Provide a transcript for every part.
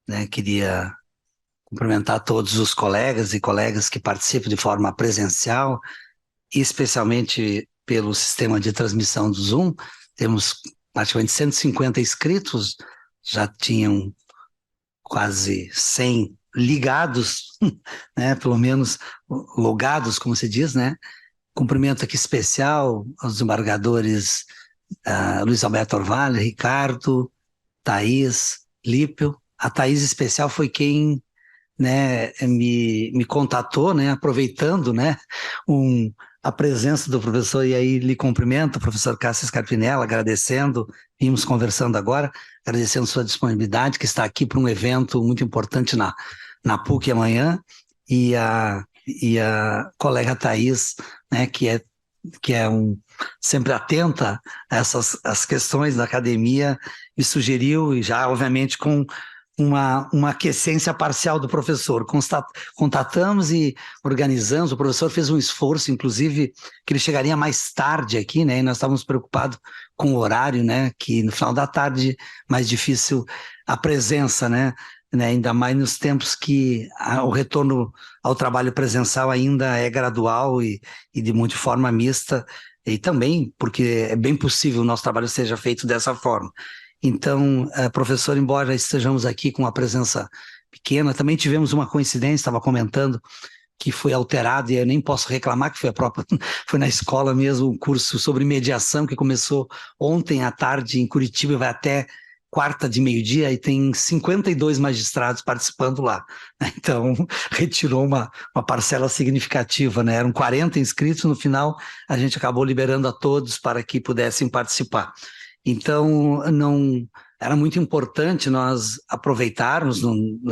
né? Queria cumprimentar todos os colegas e colegas que participam de forma presencial, e especialmente pelo sistema de transmissão do Zoom. Temos praticamente 150 inscritos, já tinham quase 100 ligados, né? Pelo menos logados, como se diz, né? Cumprimento aqui especial aos desembargadores Luiz Alberto Orvalho, Ricardo, Thaís, Lípio. A Thaís especial foi quem, né, me contatou, né, aproveitando, né, a presença do professor, e aí lhe cumprimento, o professor Cássio Scarpinella, agradecendo, vimos conversando agora, agradecendo sua disponibilidade, que está aqui para um evento muito importante na PUC amanhã, e a colega Thaís, né, que é sempre atenta a essas as questões da academia, me sugeriu, e já, obviamente, com uma aquiescência parcial do professor. Contatamos e organizamos, o professor fez um esforço, inclusive, que ele chegaria mais tarde aqui, né, e nós estávamos preocupados com o horário, né, que no final da tarde, mais difícil a presença, né, ainda mais nos tempos que o retorno ao trabalho presencial ainda é gradual e de muita forma mista, e também porque é bem possível o nosso trabalho seja feito dessa forma. Então, professor, embora estejamos aqui com uma presença pequena, também tivemos uma coincidência, estava comentando, que foi alterado, e eu nem posso reclamar, que foi a própria, foi na escola mesmo, um curso sobre mediação, que começou ontem à tarde em Curitiba e vai até quarta de meio-dia, e tem 52 magistrados participando lá. Então, retirou uma parcela significativa, né? Eram 40 inscritos, no final a gente acabou liberando a todos para que pudessem participar. Então, não era muito importante nós aproveitarmos,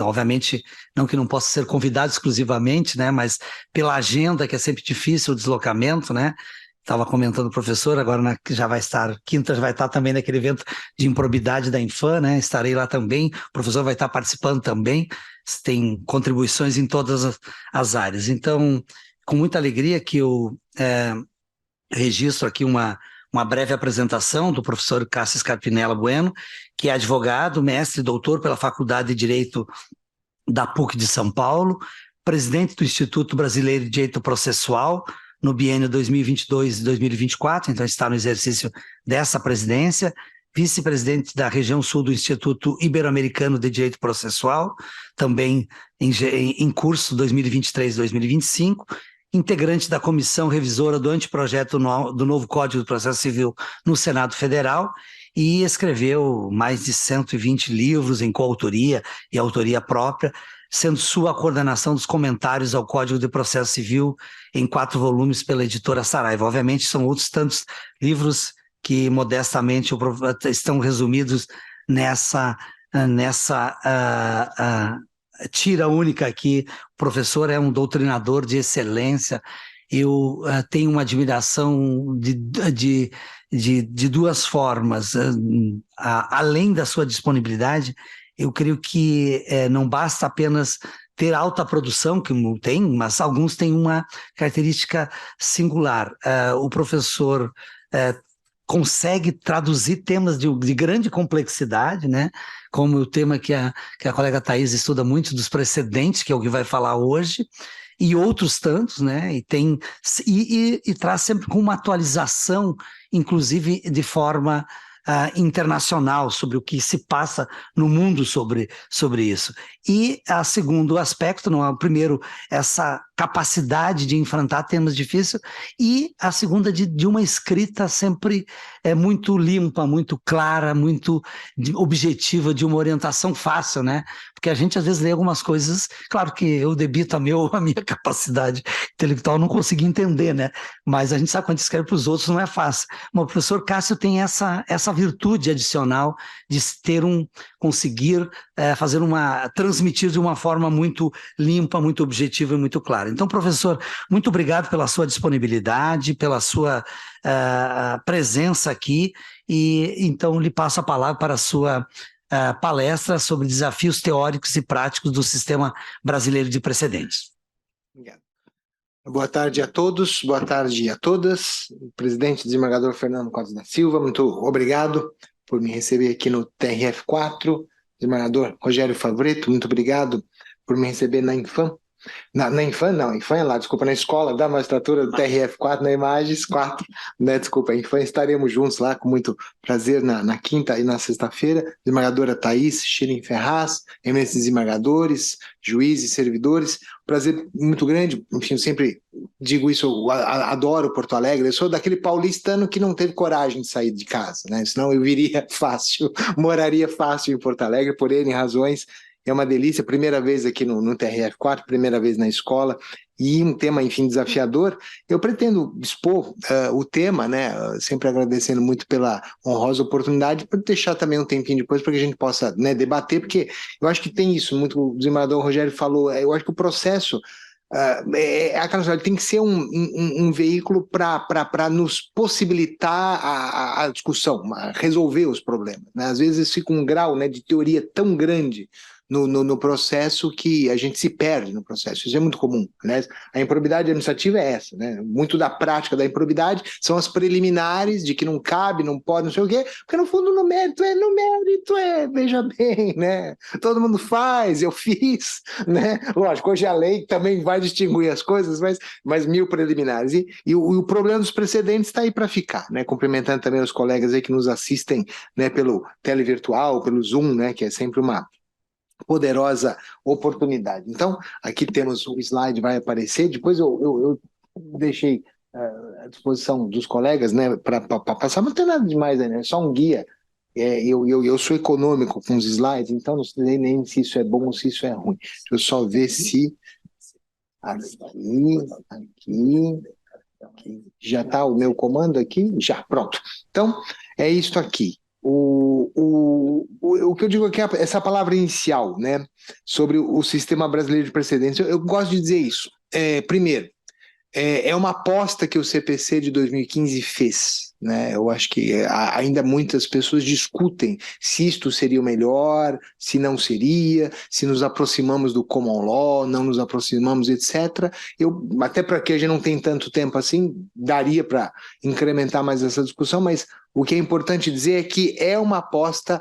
obviamente, não que não possa ser convidado exclusivamente, né, mas pela agenda, que é sempre difícil o deslocamento, né? Estava comentando o professor, agora já vai estar, quinta já vai estar também naquele evento de improbidade da Infam, né? Estarei lá também, o professor vai estar participando também, tem contribuições em todas as áreas. Então, com muita alegria que eu registro aqui uma breve apresentação do professor Cássio Scarpinella Bueno, que é advogado, mestre e doutor pela Faculdade de Direito da PUC de São Paulo, presidente do Instituto Brasileiro de Direito Processual no biênio 2022 e 2024, então está no exercício dessa presidência, vice-presidente da região sul do Instituto Ibero-Americano de Direito Processual, também em curso 2023-2025, integrante da comissão revisora do anteprojeto do novo Código do Processo Civil no Senado Federal, e escreveu mais de 120 livros em coautoria e autoria própria, sendo sua a coordenação dos comentários ao Código de Processo Civil em 4 volumes pela editora Saraiva. Obviamente são outros tantos livros que modestamente estão resumidos nessa tira única aqui. O professor é um doutrinador de excelência. Eu tenho uma admiração de duas formas. Além da sua disponibilidade, eu creio que não basta apenas ter alta produção, que tem, mas alguns têm uma característica singular. O professor consegue traduzir temas de grande complexidade, né? Como o tema que a colega Thaís estuda muito, dos precedentes, que é o que vai falar hoje, e outros tantos, né? E traz sempre com uma atualização, inclusive de forma internacional, sobre o que se passa no mundo sobre isso. E o segundo aspecto, não é o primeiro, essa capacidade de enfrentar temas difíceis, e a segunda de uma escrita sempre muito limpa, muito clara, muito objetiva, de uma orientação fácil, né? Porque a gente às vezes lê algumas coisas, claro que eu debito a minha capacidade intelectual, não consegui entender, né? Mas a gente sabe quando escreve para os outros não é fácil. Mas o professor Cássio tem essa virtude adicional de conseguir transmitir de uma forma muito limpa, muito objetiva e muito clara. Então, professor, muito obrigado pela sua disponibilidade, pela sua presença aqui, e então lhe passo a palavra para a sua palestra sobre desafios teóricos e práticos do sistema brasileiro de precedentes. Obrigado. Boa tarde a todos, boa tarde a todas. Presidente desembargador Fernando Costa da Silva, muito obrigado por me receber aqui no TRF4, desembargador Rogério Favretto, muito obrigado por me receber na Infam. Na Infam, não, Infam é lá, desculpa, na Escola da Magistratura do TRF4, na Imagens 4, né, desculpa, Infam, estaremos juntos lá com muito prazer na quinta e na sexta-feira. Desembargadora Thaís Schilling Ferraz, eminentes desembargadores, juízes, servidores, prazer muito grande, enfim, eu sempre digo isso, eu adoro Porto Alegre, eu sou daquele paulistano que não teve coragem de sair de casa, né, senão eu viria fácil, moraria fácil em Porto Alegre, por N razões. É uma delícia, primeira vez aqui no TRF4, primeira vez na escola, e um tema, enfim, desafiador. Eu pretendo expor o tema, né, sempre agradecendo muito pela honrosa oportunidade, para deixar também um tempinho depois para que a gente possa, né, debater, porque eu acho que tem isso, muito o desembargador Rogério falou, eu acho que o processo aquela coisa, tem que ser um veículo para nos possibilitar a discussão, resolver os problemas, né? Às vezes fica um grau, né, de teoria tão grande no processo que a gente se perde no processo. Isso é muito comum, né? A improbidade administrativa é essa, né? Muito da prática da improbidade são as preliminares de que não cabe, não pode, não sei o quê, porque no fundo no mérito veja bem, né? Todo mundo faz, eu fiz, né? Lógico, hoje a lei também vai distinguir as coisas, mas mil preliminares. E o problema dos precedentes está aí para ficar, né? Cumprimentando também os colegas aí que nos assistem, né, pelo televirtual, pelo Zoom, né, que é sempre uma poderosa oportunidade. Então, aqui temos o slide, vai aparecer, depois eu deixei à disposição dos colegas, né, para passar, mas não tem nada demais aí, né, é só um guia. Eu sou econômico com os slides, então não sei nem se isso é bom ou se isso é ruim. Deixa eu só ver se aqui já está o meu comando aqui, já, pronto. Então, é isso aqui. O que eu digo aqui é essa palavra inicial, né, sobre o sistema brasileiro de precedentes. Eu gosto de dizer isso. Primeiro, é uma aposta que o CPC de 2015 fez, né? Eu acho que ainda muitas pessoas discutem se isto seria o melhor, se não seria, se nos aproximamos do common law, não nos aproximamos, etc. Até para que a gente não tenha tanto tempo assim, daria para incrementar mais essa discussão, mas o que é importante dizer é que é uma aposta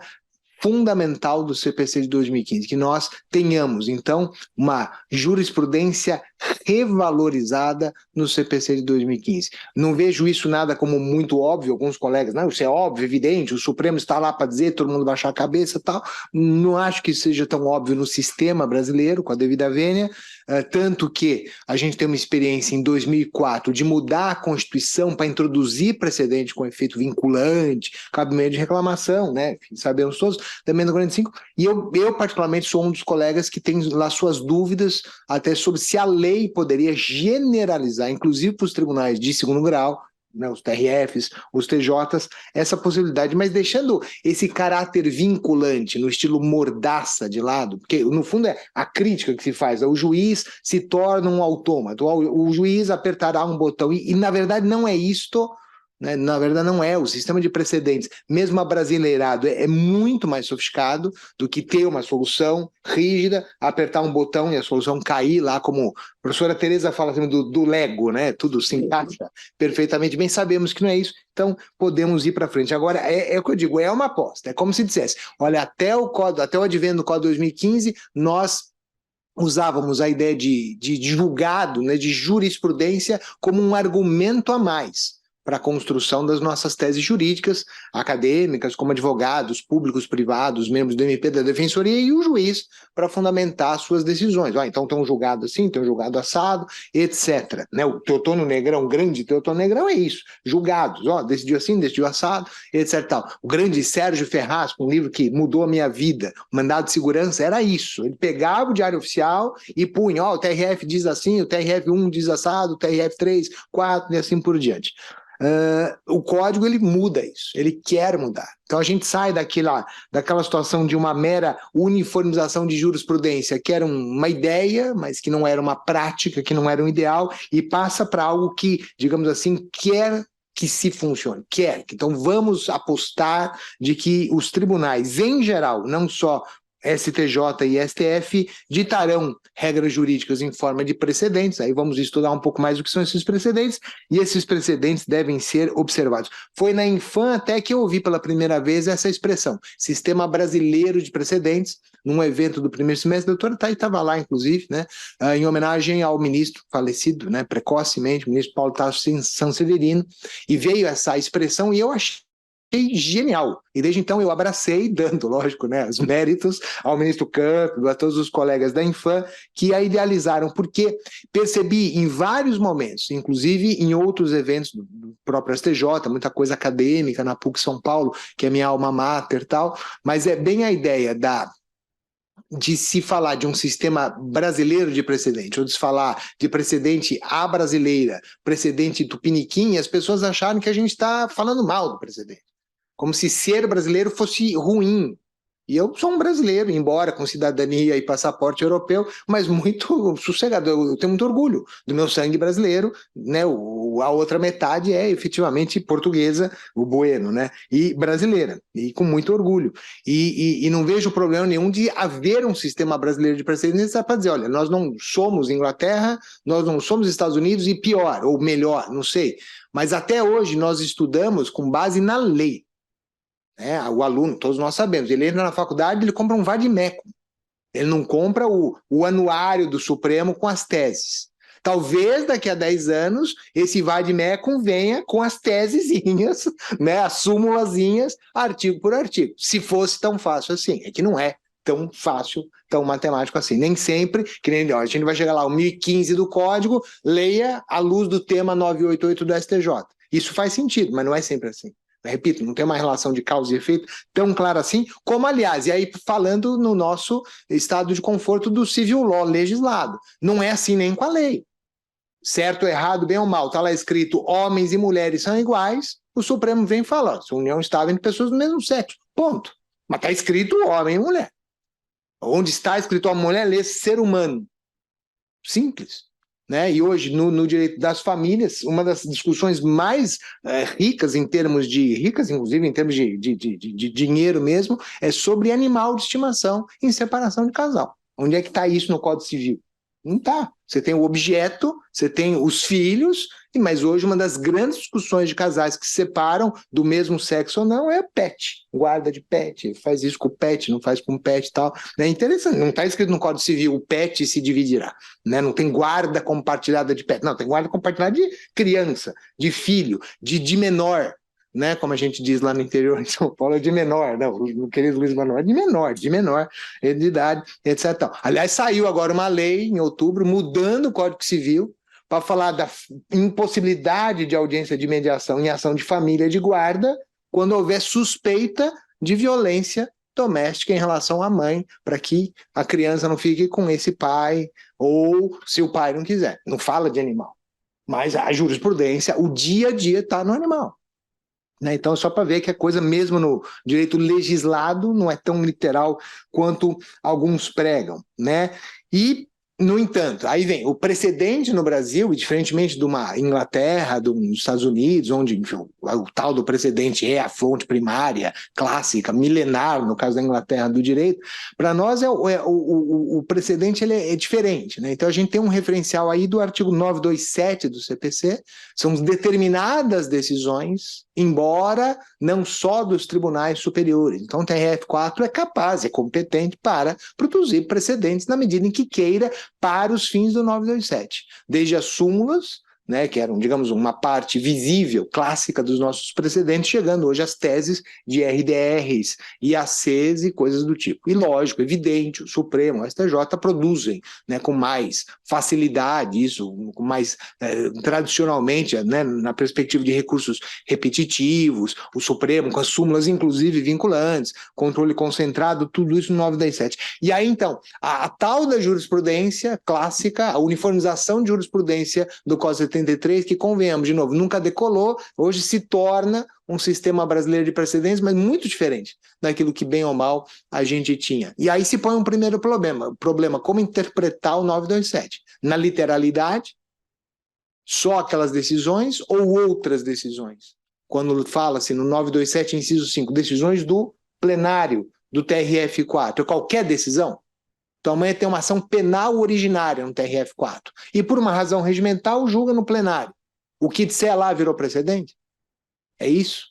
fundamental do CPC de 2015, que nós tenhamos, então, uma jurisprudência revalorizada no CPC de 2015. Não vejo isso nada como muito óbvio, alguns colegas, não, isso é óbvio, evidente, o Supremo está lá para dizer, todo mundo baixar a cabeça e tal. Não acho que seja tão óbvio no sistema brasileiro, com a devida vênia, tanto que a gente tem uma experiência em 2004 de mudar a Constituição para introduzir precedente com efeito vinculante, cabimento de reclamação, né? Sabemos todos, também no 45, e eu particularmente sou um dos colegas que tem lá suas dúvidas até sobre se a lei poderia generalizar, inclusive para os tribunais de segundo grau, né, os TRFs, os TJs, essa possibilidade, mas deixando esse caráter vinculante no estilo mordaça de lado, porque no fundo é a crítica que se faz, o juiz se torna um autômato, o juiz apertará um botão, e na verdade não é isto, né? Na verdade não é, o sistema de precedentes, mesmo abrasileirado, é muito mais sofisticado do que ter uma solução rígida, apertar um botão e a solução cair lá, como a professora Tereza fala assim, do Lego, né? Tudo se encaixa perfeitamente bem, sabemos que não é isso, então podemos ir para frente. Agora, é o que eu digo, é uma aposta, é como se dissesse, olha, até o advento do Código 2015, nós usávamos a ideia de julgado, né, de jurisprudência como um argumento a mais para a construção das nossas teses jurídicas, acadêmicas, como advogados, públicos, privados, membros do MP, da Defensoria e o juiz para fundamentar suas decisões. Então tem um julgado assim, tem um julgado assado, etc. Né? O Teotônio Negrão, grande Teotônio Negrão é isso, julgados, decidiu assim, decidiu assado, etc. Tal. O grande Sérgio Ferraz, um livro que mudou a minha vida, Mandado de Segurança, era isso. Ele pegava o diário oficial e punha, o TRF diz assim, o TRF1 diz assado, o TRF3, 4 e assim por diante. O código ele muda isso, ele quer mudar. Então a gente sai daquela situação de uma mera uniformização de jurisprudência, que era uma ideia, mas que não era uma prática, que não era um ideal, e passa para algo que, digamos assim, quer que se funcione, quer. Então vamos apostar de que os tribunais, em geral, não só STJ e STF ditarão regras jurídicas em forma de precedentes, aí vamos estudar um pouco mais o que são esses precedentes, e esses precedentes devem ser observados. Foi na Infam até que eu ouvi pela primeira vez essa expressão, Sistema Brasileiro de Precedentes, num evento do primeiro semestre. A doutora Thay estava lá, inclusive, né, em homenagem ao ministro falecido, né, precocemente, o ministro Paulo Tasso Sanseverino, e veio essa expressão, e eu achei genial. E desde então eu abracei, dando, lógico, né, os méritos ao ministro Campos, a todos os colegas da Infam que a idealizaram, porque percebi em vários momentos, inclusive em outros eventos do próprio STJ, muita coisa acadêmica na PUC São Paulo, que é minha alma mater e tal, mas é bem a ideia de se falar de um sistema brasileiro de precedente, ou de se falar de precedente à brasileira, precedente tupiniquim, as pessoas acharam que a gente está falando mal do precedente, como se ser brasileiro fosse ruim. E eu sou um brasileiro, embora com cidadania e passaporte europeu, mas muito sossegado. Eu tenho muito orgulho do meu sangue brasileiro, né? A outra metade é efetivamente portuguesa, o bueno, né? E brasileira, e com muito orgulho. E não vejo problema nenhum de haver um sistema brasileiro de precedentes para dizer, olha, nós não somos Inglaterra, nós não somos Estados Unidos, e pior, ou melhor, não sei. Mas até hoje nós estudamos com base na lei. O aluno, todos nós sabemos, ele entra na faculdade, ele compra um vade-mecum, ele não compra o anuário do Supremo com as teses. Talvez daqui a 10 anos esse vade-mecum venha com as tesezinhas, né, as súmulazinhas, artigo por artigo. Se fosse tão fácil assim, é que não é tão fácil, tão matemático assim. Nem sempre, que nem a gente vai chegar lá, o 1015 do Código, leia à luz do tema 988 do STJ. Isso faz sentido, mas não é sempre assim. Repito, não tem uma relação de causa e efeito tão clara assim, como, aliás, e aí falando no nosso estado de conforto do civil law legislado. Não é assim nem com a lei. Certo, errado, bem ou mal, está lá escrito homens e mulheres são iguais, o Supremo vem falando, se a união estável entre pessoas do mesmo sexo, ponto. Mas está escrito homem e mulher. Onde está escrito a mulher, lê ser humano. Simples. Né? E hoje, no direito das famílias, uma das discussões mais ricas, inclusive em termos de dinheiro mesmo, é sobre animal de estimação em separação de casal. Onde é que está isso no Código Civil? Não está. Você tem o objeto, você tem os filhos, mas hoje uma das grandes discussões de casais que se separam do mesmo sexo ou não é pet, guarda de pet, faz isso com o pet, não faz com o pet e tal. É interessante, não está escrito no Código Civil o pet se dividirá, né? Não tem guarda compartilhada de pet, não, tem guarda compartilhada de criança, de filho, de menor, né? Como a gente diz lá no interior de São Paulo, de menor, não, o querido Luiz Manuel, de menor, de idade, etc. Aliás, saiu agora uma lei em outubro mudando o Código Civil para falar da impossibilidade de audiência de mediação em ação de família de guarda quando houver suspeita de violência doméstica em relação à mãe, para que a criança não fique com esse pai, ou se o pai não quiser. Não fala de animal. Mas a jurisprudência, o dia a dia está no animal. Né? Então, só para ver que a coisa, mesmo no direito legislado, não é tão literal quanto alguns pregam. Né? E, no entanto, aí vem o precedente no Brasil, e diferentemente de uma Inglaterra, dos Estados Unidos, onde enfim, o tal do precedente é a fonte primária, clássica, milenar, no caso da Inglaterra, do direito, para nós o precedente ele é diferente. Né? Então, a gente tem um referencial aí do artigo 927 do CPC, são determinadas decisões, embora não só dos tribunais superiores. Então, o TRF4 é capaz, é competente para produzir precedentes na medida em que queira para os fins do 927. Desde as súmulas, né, que eram, digamos, uma parte visível, clássica dos nossos precedentes, chegando hoje às teses de RDRs, IACs e coisas do tipo. E lógico, evidente, o Supremo, o STJ produzem, né, com mais facilidade, isso, com mais tradicionalmente, né, na perspectiva de recursos repetitivos, o Supremo com as súmulas, inclusive vinculantes, controle concentrado, tudo isso no 927. E aí, então, a tal da jurisprudência clássica, a uniformização de jurisprudência do Código 73, que convenhamos, de novo, nunca decolou, hoje se torna um sistema brasileiro de precedentes, mas muito diferente daquilo que bem ou mal a gente tinha. E aí se põe um primeiro problema, como interpretar o 927? Na literalidade, só aquelas decisões ou outras decisões? Quando fala-se no 927, inciso 5, decisões do plenário do TRF4 é qualquer decisão? Então amanhã tem uma ação penal originária no TRF4 e por uma razão regimental julga no plenário. O que disser lá virou precedente? É isso?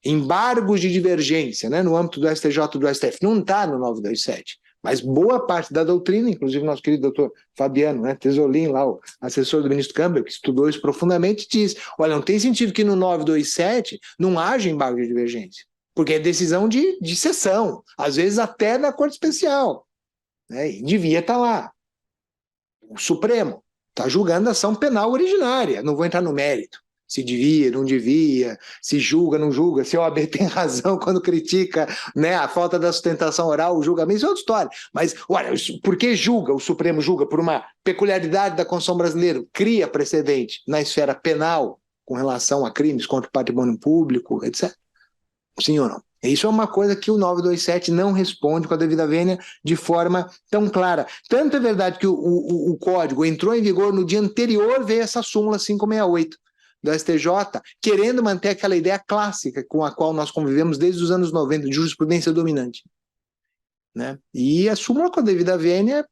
Embargos de divergência, né, no âmbito do STJ e do STF, não está no 927, mas boa parte da doutrina, inclusive nosso querido doutor Fabiano, né, Tesolin, lá, o assessor do ministro Campbell, que estudou isso profundamente, diz, olha, não tem sentido que no 927 não haja embargo de divergência, porque é decisão de sessão, às vezes até na Corte Especial, né, e devia estar lá. O Supremo está julgando a ação penal originária, não vou entrar no mérito, se devia, não devia, se julga, não julga, se a OAB tem razão quando critica, né, a falta da sustentação oral, o julgamento, isso é outra história. Mas, olha, por que julga, o Supremo julga por uma peculiaridade da Constituição brasileira, cria precedente na esfera penal com relação a crimes contra o patrimônio público, etc. Sim ou não? Isso é uma coisa que o 927 não responde com a devida vênia de forma tão clara. Tanto é verdade que o código entrou em vigor no dia anterior, veio essa súmula 568 do STJ, querendo manter aquela ideia clássica com a qual nós convivemos desde os anos 90, de jurisprudência dominante. Né? E a súmula com a devida vênia,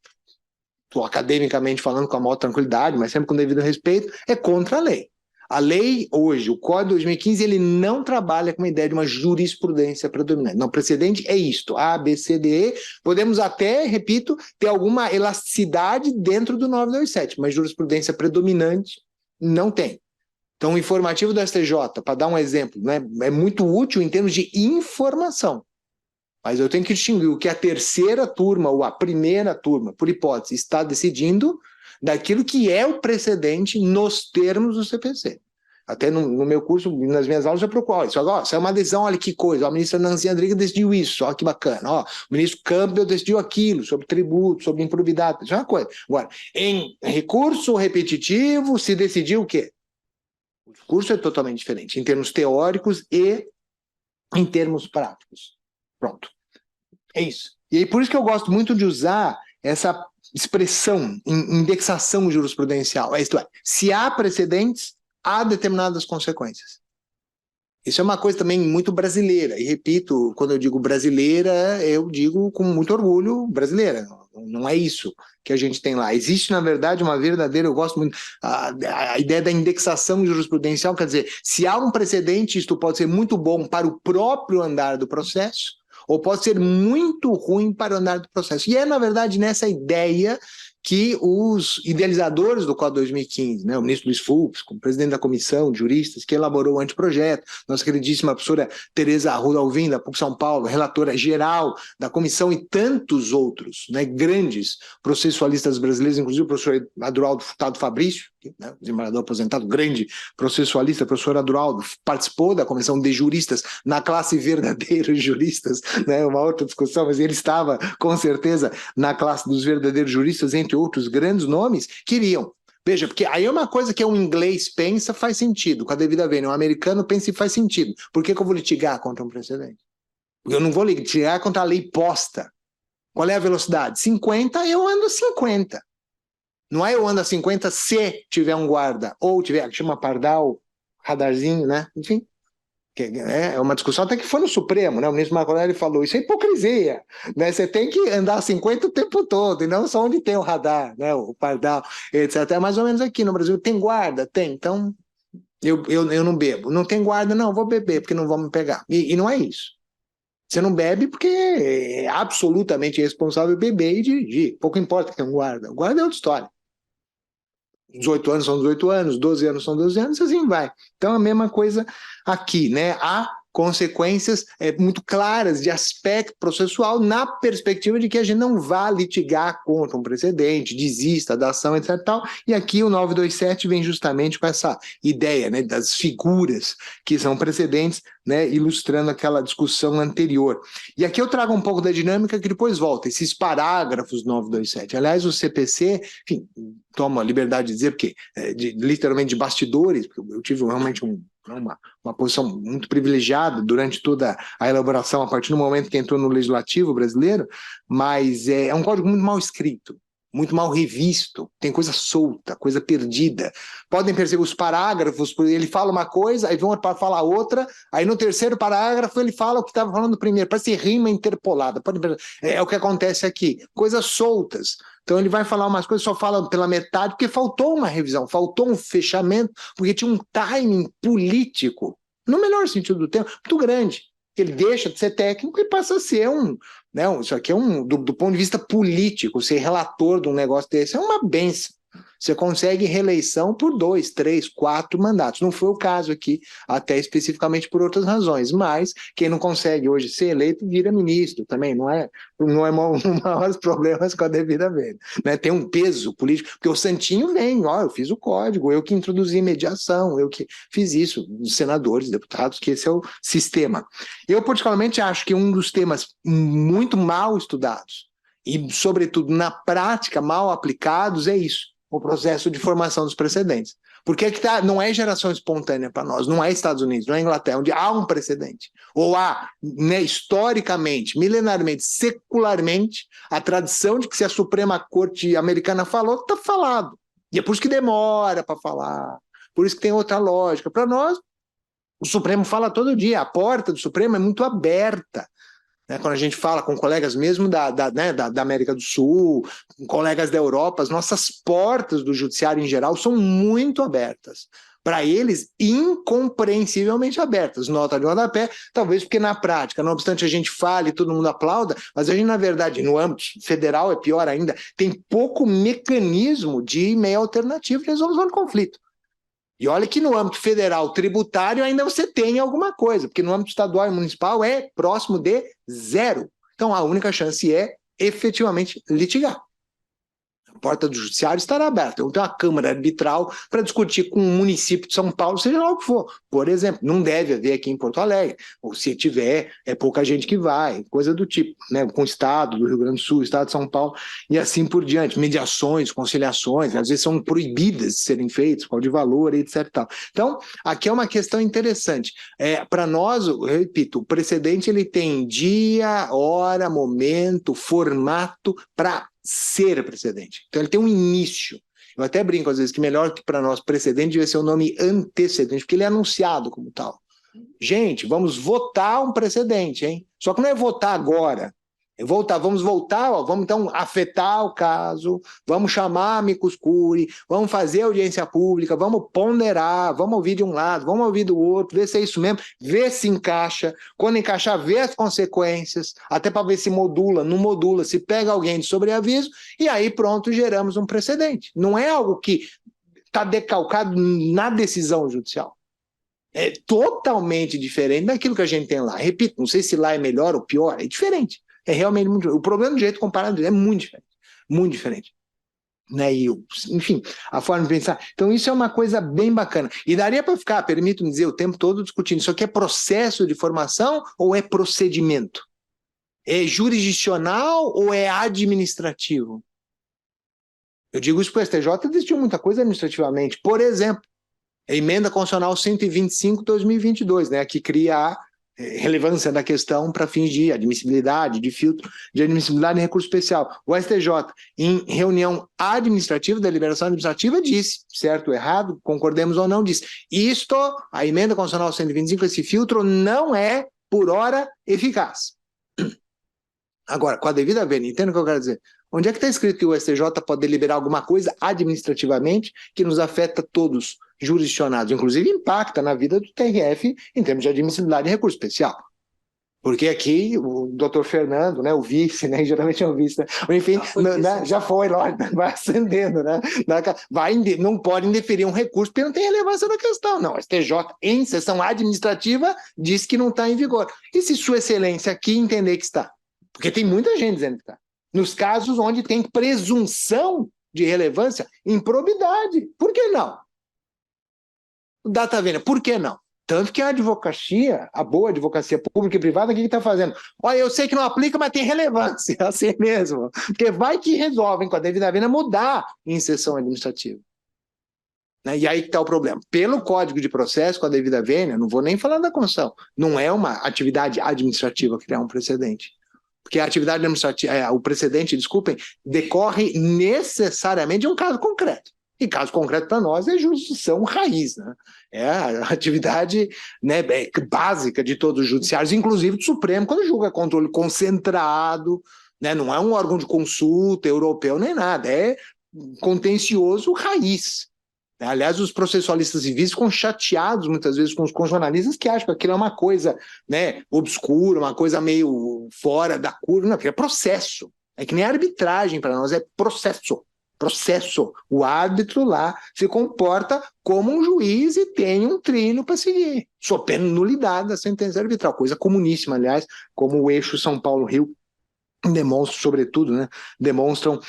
academicamente falando com a maior tranquilidade, mas sempre com devido respeito, é contra a lei. A lei hoje, o Código de 2015, ele não trabalha com a ideia de uma jurisprudência predominante. Não, precedente é isto, A, B, C, D, E. Podemos até, repito, ter alguma elasticidade dentro do 927, mas jurisprudência predominante não tem. Então, o informativo do STJ, para dar um exemplo, né, é muito útil em termos de informação. Mas eu tenho que distinguir o que a terceira turma ou a primeira turma, por hipótese, está decidindo daquilo que é o precedente nos termos do CPC. Até no meu curso, nas minhas aulas, eu procuro isso. Agora, isso é uma decisão, olha que coisa. A ministra Nancy Andrighi decidiu isso, olha que bacana. Ó, o ministro Campbell decidiu aquilo, sobre tributo, sobre improbidade. Isso é uma coisa. Agora, em recurso repetitivo, se decidiu o quê? O discurso é totalmente diferente, em termos teóricos e em termos práticos. Pronto. É isso. E aí, por isso que eu gosto muito de usar essa expressão, indexação jurisprudencial. Isto é, se há precedentes, há determinadas consequências. Isso é uma coisa também muito brasileira. E repito, quando eu digo brasileira, eu digo com muito orgulho brasileira. Não é isso que a gente tem lá. Existe, na verdade, uma verdadeira, eu gosto muito, a ideia da indexação jurisprudencial, quer dizer, se há um precedente, isto pode ser muito bom para o próprio andar do processo, ou pode ser muito ruim para o andar do processo. E é, na verdade, nessa ideia que os idealizadores do Código 2015, né, o ministro Luiz Fux, como presidente da comissão de juristas que elaborou o anteprojeto, nossa queridíssima professora Tereza Arruda Alvim, da PUC São Paulo, relatora geral da comissão e tantos outros, né, grandes processualistas brasileiros, inclusive o professor Adroaldo Furtado Fabrício, né, desembargador aposentado, grande processualista, professor Adroaldo, participou da comissão de juristas na classe verdadeiros juristas, né, uma outra discussão, mas ele estava com certeza na classe dos verdadeiros juristas, entre outros grandes nomes, queriam. Veja, porque aí é uma coisa que um inglês pensa, faz sentido, com a devida vênia, um americano pensa e faz sentido. Por que eu vou litigar contra um precedente? Porque eu não vou litigar contra a lei posta. Qual é a velocidade? 50, eu ando 50. Não é eu ando a 50 se tiver um guarda, ou tiver, chama pardal, radarzinho, né? Enfim. É uma discussão até que foi no Supremo, né? O ministro Marco Aurélio falou, isso é hipocrisia, né? Você tem que andar 50 o tempo todo, e não só onde tem o radar, né? O pardal, etc. É mais ou menos aqui no Brasil. Tem guarda? Tem. Então, eu não bebo. Não tem guarda? Não, vou beber, porque não vão me pegar. E não é isso. Você não bebe porque é absolutamente irresponsável beber e dirigir. Pouco importa que tem um guarda. O guarda é outra história. 18 anos são 18 anos, 12 anos são 12 anos, assim vai. Então, a mesma coisa aqui, né? Há consequências muito claras de aspecto processual na perspectiva de que a gente não vá litigar contra um precedente, desista da ação, etc. Tal. E aqui o 927 vem justamente com essa ideia, né, das figuras que são precedentes, né, ilustrando aquela discussão anterior. E aqui eu trago um pouco da dinâmica que depois volta, esses parágrafos 927. Aliás, o CPC, enfim, toma a liberdade de dizer, porque literalmente de bastidores, porque eu tive realmente uma posição muito privilegiada durante toda a elaboração, a partir do momento que entrou no legislativo brasileiro, mas é um código muito mal escrito. muito mal revisto, tem coisa solta, coisa perdida. Podem perceber os parágrafos, ele fala uma coisa, aí vem outro para falar outra, aí no terceiro parágrafo ele fala o que estava falando no primeiro, parece rima interpolada. É o que acontece aqui, coisas soltas. Então ele vai falar umas coisas, só fala pela metade, porque faltou uma revisão, faltou um fechamento, porque tinha um timing político, no melhor sentido do termo, muito grande. Ele deixa de ser técnico e passa a ser isso aqui é do ponto de vista político, ser relator de um negócio desse é uma benção. Você consegue reeleição por 2, 3, 4 mandatos. Não foi o caso aqui, até especificamente por outras razões. Mas quem não consegue hoje ser eleito vira ministro também. Não é um maiores problemas com a devida vênia. Né? Tem um peso político, porque o Santinho vem, eu fiz o código, eu que introduzi mediação, eu que fiz isso, os senadores, deputados, que esse é o sistema. Eu, particularmente, acho que um dos temas muito mal estudados e, sobretudo, na prática, mal aplicados, é isso. O processo de formação dos precedentes. Porque não é geração espontânea para nós, não é Estados Unidos, não é Inglaterra, onde há um precedente. Ou há, historicamente, milenarmente, secularmente, a tradição de que se a Suprema Corte americana falou, está falado. E é por isso que demora para falar, por isso que tem outra lógica. Para nós, o Supremo fala todo dia, a porta do Supremo é muito aberta. Quando a gente fala com colegas mesmo da América do Sul, com colegas da Europa, as nossas portas do judiciário em geral são muito abertas. Para eles, incompreensivelmente abertas. Nota de rodapé, talvez porque na prática, não obstante a gente fale e todo mundo aplauda, mas a gente, na verdade, no âmbito federal é pior ainda, tem pouco mecanismo de meio alternativo de resolução de conflito. E olha que no âmbito federal tributário ainda você tem alguma coisa, porque no âmbito estadual e municipal é próximo de 0. Então a única chance é efetivamente litigar. A porta do judiciário estará aberta. Então tem uma Câmara Arbitral para discutir com o município de São Paulo, seja lá o que for. Por exemplo, não deve haver aqui em Porto Alegre. Ou se tiver, é pouca gente que vai, coisa do tipo, com o Estado do Rio Grande do Sul, o Estado de São Paulo, e assim por diante. Mediações, conciliações, às vezes são proibidas de serem feitas, qual de valor, etc. Tal. Então, aqui é uma questão interessante. Para nós, eu repito, o precedente ele tem dia, hora, momento, formato para ser precedente. Então ele tem um início. Eu até brinco às vezes que melhor que para nós precedente devia ser o nome antecedente, porque ele é anunciado como tal. Gente, vamos votar um precedente, hein? Só que não é votar agora. Vamos voltar, vamos então afetar o caso, vamos chamar amicus curiae, vamos fazer audiência pública, vamos ponderar, vamos ouvir de um lado, vamos ouvir do outro, ver se é isso mesmo, ver se encaixa, quando encaixar, ver as consequências, até para ver se modula, não modula, se pega alguém de sobreaviso, e aí pronto, geramos um precedente. Não é algo que está decalcado na decisão judicial. É totalmente diferente daquilo que a gente tem lá. Repito, não sei se lá é melhor ou pior, é diferente. É realmente muito diferente. O problema do direito comparado é muito diferente. Muito diferente. Enfim, a forma de pensar. Então, isso é uma coisa bem bacana. E daria para ficar, permito-me dizer, o tempo todo discutindo. Isso aqui é processo de formação ou é procedimento? É jurisdicional ou é administrativo? Eu digo isso para o STJ, decidiu muita coisa administrativamente. Por exemplo, a Emenda Constitucional 125/2022, que cria a relevância da questão para fins de admissibilidade, de filtro de admissibilidade em recurso especial. O STJ, em reunião administrativa, deliberação administrativa, disse, certo ou errado, concordemos ou não, disse, a Emenda Constitucional 125, esse filtro não é, por hora, eficaz. Agora, com a devida vênia, entende o que eu quero dizer? Onde é que está escrito que o STJ pode deliberar alguma coisa administrativamente que nos afeta todos, jurisdicionados, inclusive impacta na vida do TRF em termos de admissibilidade e recurso especial? Porque aqui o doutor Fernando, o vice, geralmente é o vice, enfim, já foi, vai ascendendo, não pode indeferir um recurso porque não tem relevância da questão. Não, o STJ, em sessão administrativa, diz que não está em vigor. E se Sua Excelência aqui entender que está? Porque tem muita gente dizendo que está. Nos casos onde tem presunção de relevância, improbidade. Por que não? Data vênia, por que não? Tanto que a advocacia, a boa advocacia pública e privada, o que está fazendo? Olha, eu sei que não aplica, mas tem relevância, assim mesmo. Porque vai que resolvem com a devida vênia mudar em sessão administrativa. E aí que está o problema. Pelo Código de Processo, com a devida vênia, não vou nem falar da Constituição, não é uma atividade administrativa criar um precedente. Porque a atividade administrativa, o precedente, desculpem, decorre necessariamente de um caso concreto. E caso concreto para nós é jurisdição raiz, né? É a atividade, né, básica de todos os judiciários, inclusive do Supremo, quando julga controle concentrado, né? Não é um órgão de consulta europeu nem nada, é contencioso raiz. Aliás, os processualistas civis ficam chateados muitas vezes com os constitucionalistas que acham que aquilo é uma coisa, né, obscura, uma coisa meio fora da curva. Não, aquilo é processo. É que nem arbitragem para nós, é processo. Processo. O árbitro lá se comporta como um juiz e tem um trilho para seguir. Só pena nulidade da sentença arbitral. Coisa comuníssima, aliás, como o eixo São Paulo-Rio demonstram, sobretudo, né, demonstram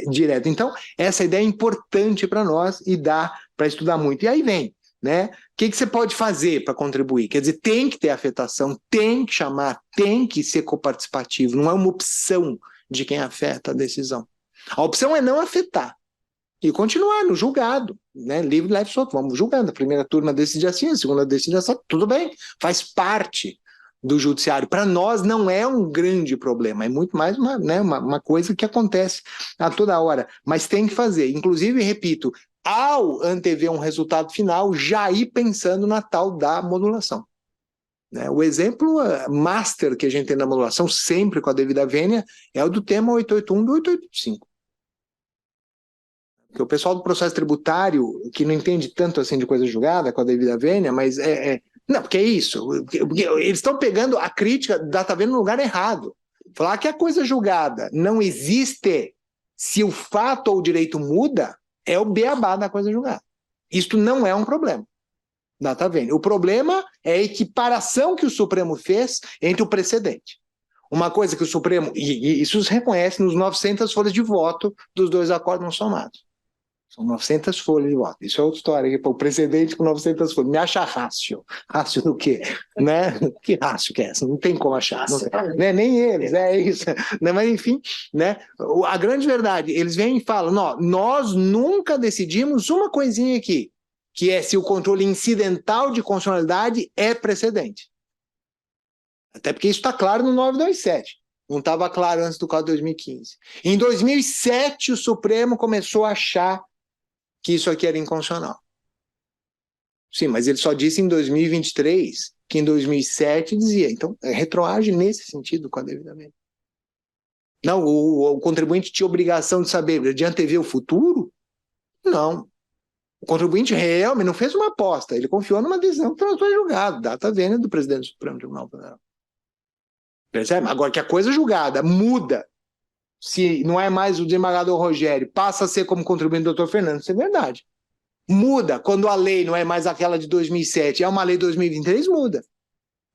direto. Então, essa ideia é importante para nós e dá para estudar muito. E aí vem, né, o que você pode fazer para contribuir? Quer dizer, tem que ter afetação, tem que chamar, tem que ser coparticipativo, não é uma opção de quem afeta a decisão. A opção é não afetar e continuar no julgado, né, livre, leve, solto, vamos julgando. A primeira turma decide assim, a segunda decide assim, tudo bem, faz parte do judiciário. Para nós não é um grande problema, é muito mais uma coisa que acontece a toda hora, mas tem que fazer. Inclusive, repito, ao antever um resultado final, já ir pensando na tal da modulação. Né? O exemplo master que a gente tem na modulação, sempre com a devida vênia, é o do tema 881 do 885. Porque o pessoal do processo tributário, que não entende tanto assim de coisa julgada com a devida vênia, mas não, porque é isso. Porque eles estão pegando a crítica da tá vendo no lugar errado. Falar que a coisa julgada não existe se o fato ou o direito muda é o beabá da coisa julgada. Isto não é um problema. Data vênia. O problema é a equiparação que o Supremo fez entre o precedente. Uma coisa que o Supremo, e isso se reconhece nos 900 folhas de voto dos dois acordos não somados. São 900 folhas de voto. Isso é outra história. O precedente com 900 folhas. Me acha rácio. Rácio do quê? Né? Que rácio que é essa? Não tem como achar. Não, né? Nem eles, é isso. Né? Mas, enfim, né? A grande verdade, eles vêm e falam, nós nunca decidimos uma coisinha aqui, que é se o controle incidental de constitucionalidade é precedente. Até porque isso está claro no 927. Não estava claro antes do Código de 2015. Em 2007, o Supremo começou a achar que isso aqui era inconstitucional. Sim, mas ele só disse em 2023 que em 2007 dizia. Então, retroage nesse sentido com a devida vênia. Não, o contribuinte tinha obrigação de saber, de antever o futuro? Não. O contribuinte realmente não fez uma aposta, ele confiou numa decisão que foi julgada, data vênia do presidente do Supremo Tribunal Federal. Percebe? Agora que a coisa julgada muda, se não é mais o desembargador Rogério, passa a ser como contribuinte do Dr. Fernando, isso é verdade. Muda, quando a lei não é mais aquela de 2007, é uma lei de 2023, muda.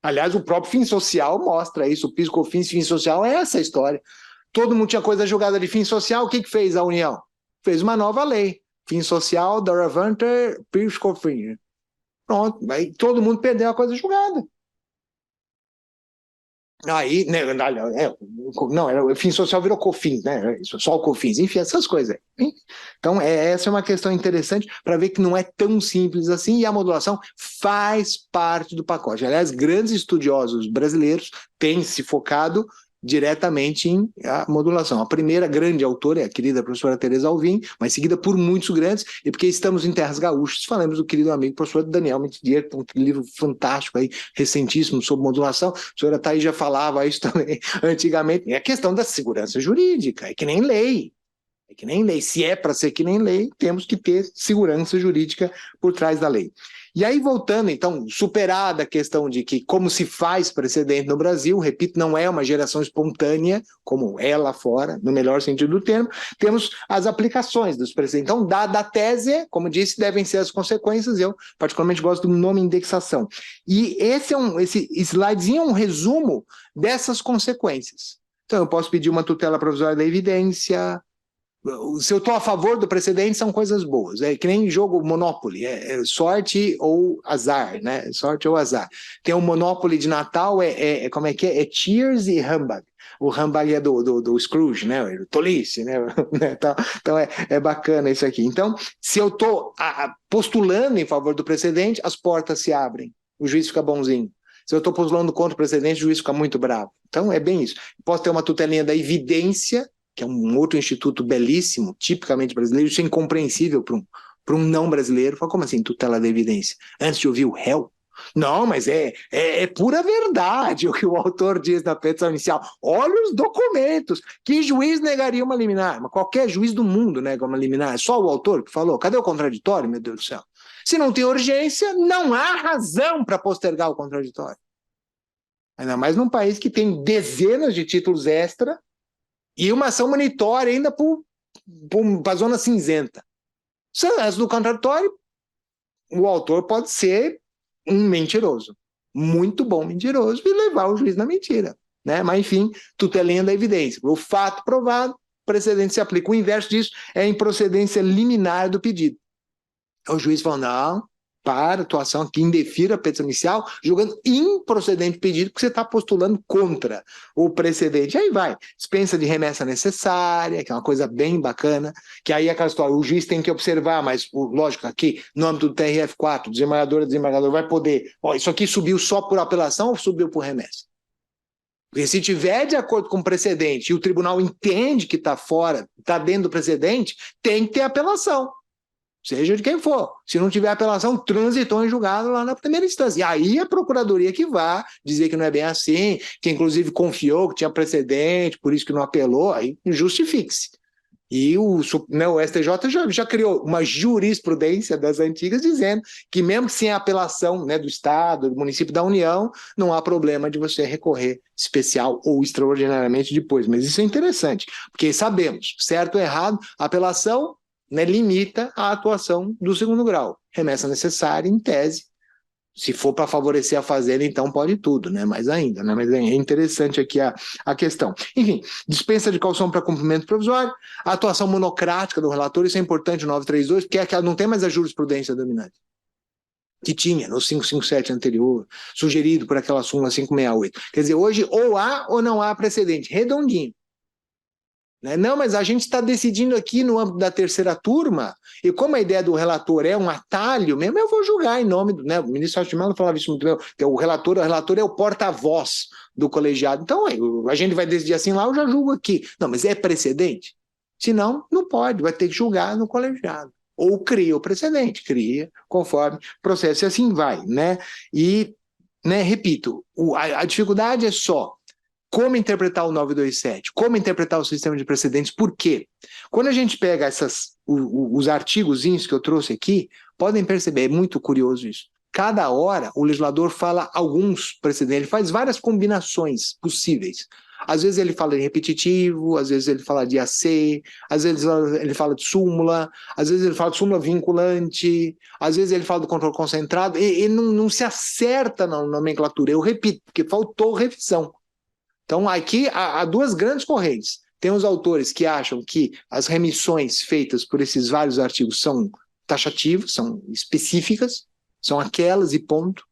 Aliás, o próprio fim social mostra isso, o PIS/COFINS, fim social, é essa história. Todo mundo tinha coisa julgada de fim social, o que fez a União? Fez uma nova lei, fim social, Doravanter, PIS/COFINS. Pronto, aí todo mundo perdeu a coisa julgada. Aí, né, não, o fim social virou COFINS, né? Só o COFINS, enfim, essas coisas. Então, essa é uma questão interessante para ver que não é tão simples assim e a modulação faz parte do pacote. Aliás, grandes estudiosos brasileiros têm se focado diretamente em a modulação. A primeira grande autora é a querida professora Tereza Alvim, mas seguida por muitos grandes, e porque estamos em terras gaúchas, falamos do querido amigo professor Daniel Mitidier, um livro fantástico aí, recentíssimo, sobre modulação. A professora Thaís já falava isso também antigamente. É a questão da segurança jurídica, é que nem lei. É que nem lei. Se é para ser que nem lei, temos que ter segurança jurídica por trás da lei. E aí, voltando, então, superada a questão de que como se faz precedente no Brasil, repito, não é uma geração espontânea, como é lá fora, no melhor sentido do termo, temos as aplicações dos precedentes. Então, dada a tese, como disse, devem ser as consequências, eu particularmente gosto do nome indexação. E esse slidezinho é um resumo dessas consequências. Então, eu posso pedir uma tutela provisória da evidência. Se eu estou a favor do precedente, são coisas boas. É que nem jogo Monopoly, é sorte ou azar, né? Sorte ou azar. Tem o Monopoly de Natal, como é que é? É Cheers e Humbug. O Humbug é do Scrooge, né? O Tolice, né? Então é bacana isso aqui. Então, se eu estou postulando em favor do precedente, as portas se abrem. O juiz fica bonzinho. Se eu estou postulando contra o precedente, o juiz fica muito bravo. Então, é bem isso. Posso ter uma tutelinha da evidência, que é um outro instituto belíssimo, tipicamente brasileiro, isso é incompreensível para um não brasileiro. Fala, como assim, tutela da evidência? Antes de ouvir o réu? Não, mas é pura verdade o que o autor diz na petição inicial. Olha os documentos. Que juiz negaria uma liminar? Mas qualquer juiz do mundo nega uma liminar. É só o autor que falou. Cadê o contraditório, meu Deus do céu? Se não tem urgência, não há razão para postergar o contraditório. Ainda mais num país que tem dezenas de títulos extra e uma ação monitória ainda para a zona cinzenta. Se antes do contraditório, o autor pode ser um mentiroso, muito bom mentiroso, e levar o juiz na mentira. Né? Mas, enfim, tutelinha da evidência. O fato provado, precedente se aplica. O inverso disso é a improcedência liminar do pedido. O juiz fala, não, para a atuação que indefira a petição inicial, julgando improcedente o pedido que você está postulando contra o precedente. Aí vai, dispensa de remessa necessária, que é uma coisa bem bacana, que aí é aquela história, o juiz tem que observar, mas, lógico, aqui, no âmbito do TRF4, o desembargador vai poder, isso aqui subiu só por apelação ou subiu por remessa? Porque se tiver de acordo com o precedente e o tribunal entende que está fora, está dentro do precedente, tem que ter apelação. Seja de quem for. Se não tiver apelação, transitou em julgado lá na primeira instância. E aí a procuradoria que vai dizer que não é bem assim, que inclusive confiou que tinha precedente, por isso que não apelou, aí justifique-se. E o STJ já criou uma jurisprudência das antigas dizendo que mesmo sem a apelação, né, do Estado, do município, da União, não há problema de você recorrer especial ou extraordinariamente depois. Mas isso é interessante, porque sabemos, certo ou errado, a apelação, né, limita a atuação do segundo grau. Remessa necessária, em tese. Se for para favorecer a fazenda, então pode tudo, né? Mais ainda, né? Mas é interessante aqui a questão. Enfim, dispensa de caução para cumprimento provisório, a atuação monocrática do relator, isso é importante no 932, porque é que não tem mais a jurisprudência dominante que tinha no 557 anterior, sugerido por aquela súmula 568. Quer dizer, hoje ou há ou não há precedente, redondinho. Não, mas a gente está decidindo aqui no âmbito da terceira turma, e como a ideia do relator é um atalho mesmo, eu vou julgar em nome do... Né, o ministro Celso de Mello falava isso muito bem, que o relator é o porta-voz do colegiado. Então, a gente vai decidir assim lá, eu já julgo aqui. Não, mas é precedente? Se não, não pode, vai ter que julgar no colegiado. Ou cria o precedente, cria conforme processo, e assim vai. Né? E, né, repito, a dificuldade é só como interpretar o 927, como interpretar o sistema de precedentes, por quê? Quando a gente pega os artigozinhos que eu trouxe aqui, podem perceber, é muito curioso isso. Cada hora o legislador fala alguns precedentes, ele faz várias combinações possíveis. Às vezes ele fala de repetitivo, às vezes ele fala de AC, às vezes ele fala de súmula, às vezes ele fala de súmula vinculante, às vezes ele fala do controle concentrado, e não se acerta na nomenclatura. Eu repito, porque faltou revisão. Então, aqui há duas grandes correntes. Tem os autores que acham que as remissões feitas por esses vários artigos são taxativas, são específicas, são aquelas e ponto.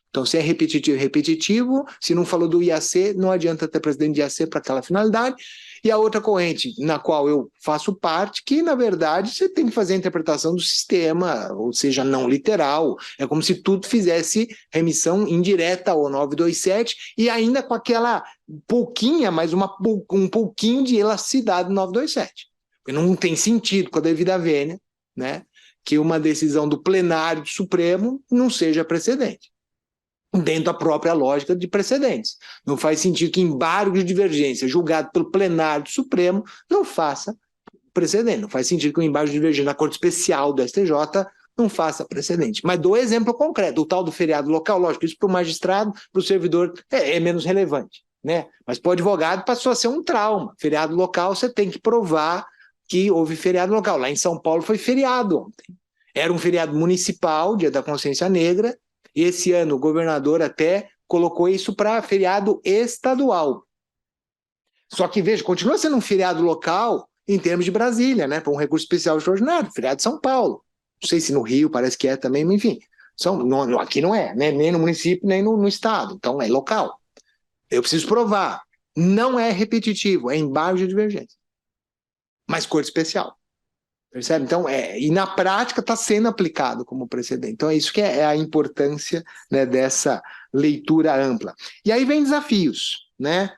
Então, se é repetitivo, se não falou do IAC, não adianta ter precedente de IAC para aquela finalidade. E a outra corrente, na qual eu faço parte, que, na verdade, você tem que fazer a interpretação do sistema, ou seja, não literal. É como se tudo fizesse remissão indireta ao 927 e ainda com aquela pouquinha, mas um pouquinho de elasticidade do 927. Porque não tem sentido, com a devida vênia, né, que uma decisão do plenário do Supremo não seja precedente, dentro da própria lógica de precedentes. Não faz sentido que embargo de divergência julgado pelo plenário do Supremo não faça precedente. Não faz sentido que o embargo de divergência da Corte Especial do STJ não faça precedente. Mas dou exemplo concreto. O tal do feriado local, lógico, isso para o magistrado, para o servidor, é menos relevante. Né? Mas para o advogado passou a ser um trauma. Feriado local, você tem que provar que houve feriado local. Lá em São Paulo foi feriado ontem. Era um feriado municipal, Dia da Consciência Negra, e esse ano o governador até colocou isso para feriado estadual. Só que, veja, continua sendo um feriado local em termos de Brasília, né? Para um recurso especial extraordinário, feriado de São Paulo. Não sei se no Rio parece que é também, mas enfim. Aqui não é, né? Nem no município, nem no estado. Então é local. Eu preciso provar. Não é repetitivo, é embargo de divergência. Mas Corte Especial. Percebe? Então, e na prática está sendo aplicado como precedente. Então, é isso que é a importância, né, dessa leitura ampla. E aí vem desafios, né?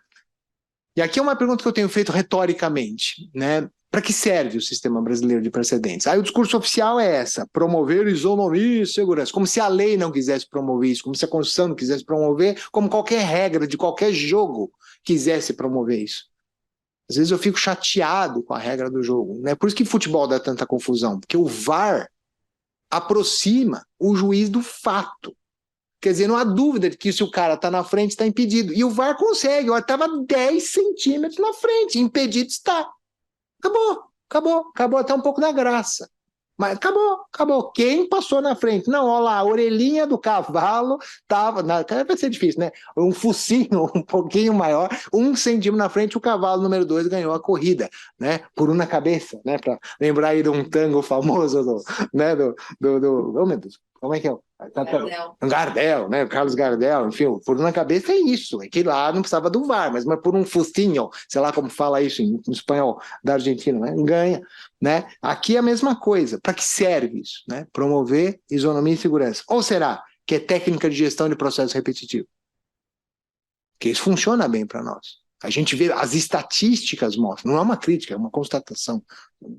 E aqui é uma pergunta que eu tenho feito retoricamente, né? Para que serve o sistema brasileiro de precedentes? Aí o discurso oficial é essa: promover isonomia e segurança. Como se a lei não quisesse promover isso, como se a Constituição não quisesse promover, como qualquer regra de qualquer jogo quisesse promover isso. Às vezes eu fico chateado com a regra do jogo, né? Por isso que futebol dá tanta confusão, porque o VAR aproxima o juiz do fato. Quer dizer, não há dúvida de que se o cara está na frente, está impedido. E o VAR consegue, ó, estava 10 centímetros na frente, impedido está. Acabou até um pouco da graça. Mas acabou. Quem passou na frente? Não, olha lá, a orelhinha do cavalo estava. Vai ser difícil, né? Um focinho um pouquinho maior, 1 centímetro na frente, o cavalo número 2 ganhou a corrida, né? Por uma cabeça, né? Para lembrar aí de um tango famoso né? Oh, meu Deus, como é que é? Gardel. Gardel, né? Carlos Gardel, enfim, por uma cabeça é isso. É que lá não precisava do VAR, mas por um focinho, sei lá como fala isso em espanhol da Argentina, né? Ganha. Né? Aqui é a mesma coisa. Para que serve isso? Né? Promover isonomia e segurança. Ou será que é técnica de gestão de processo repetitivo? Porque isso funciona bem para nós. A gente vê, as estatísticas mostram, não é uma crítica, é uma constatação.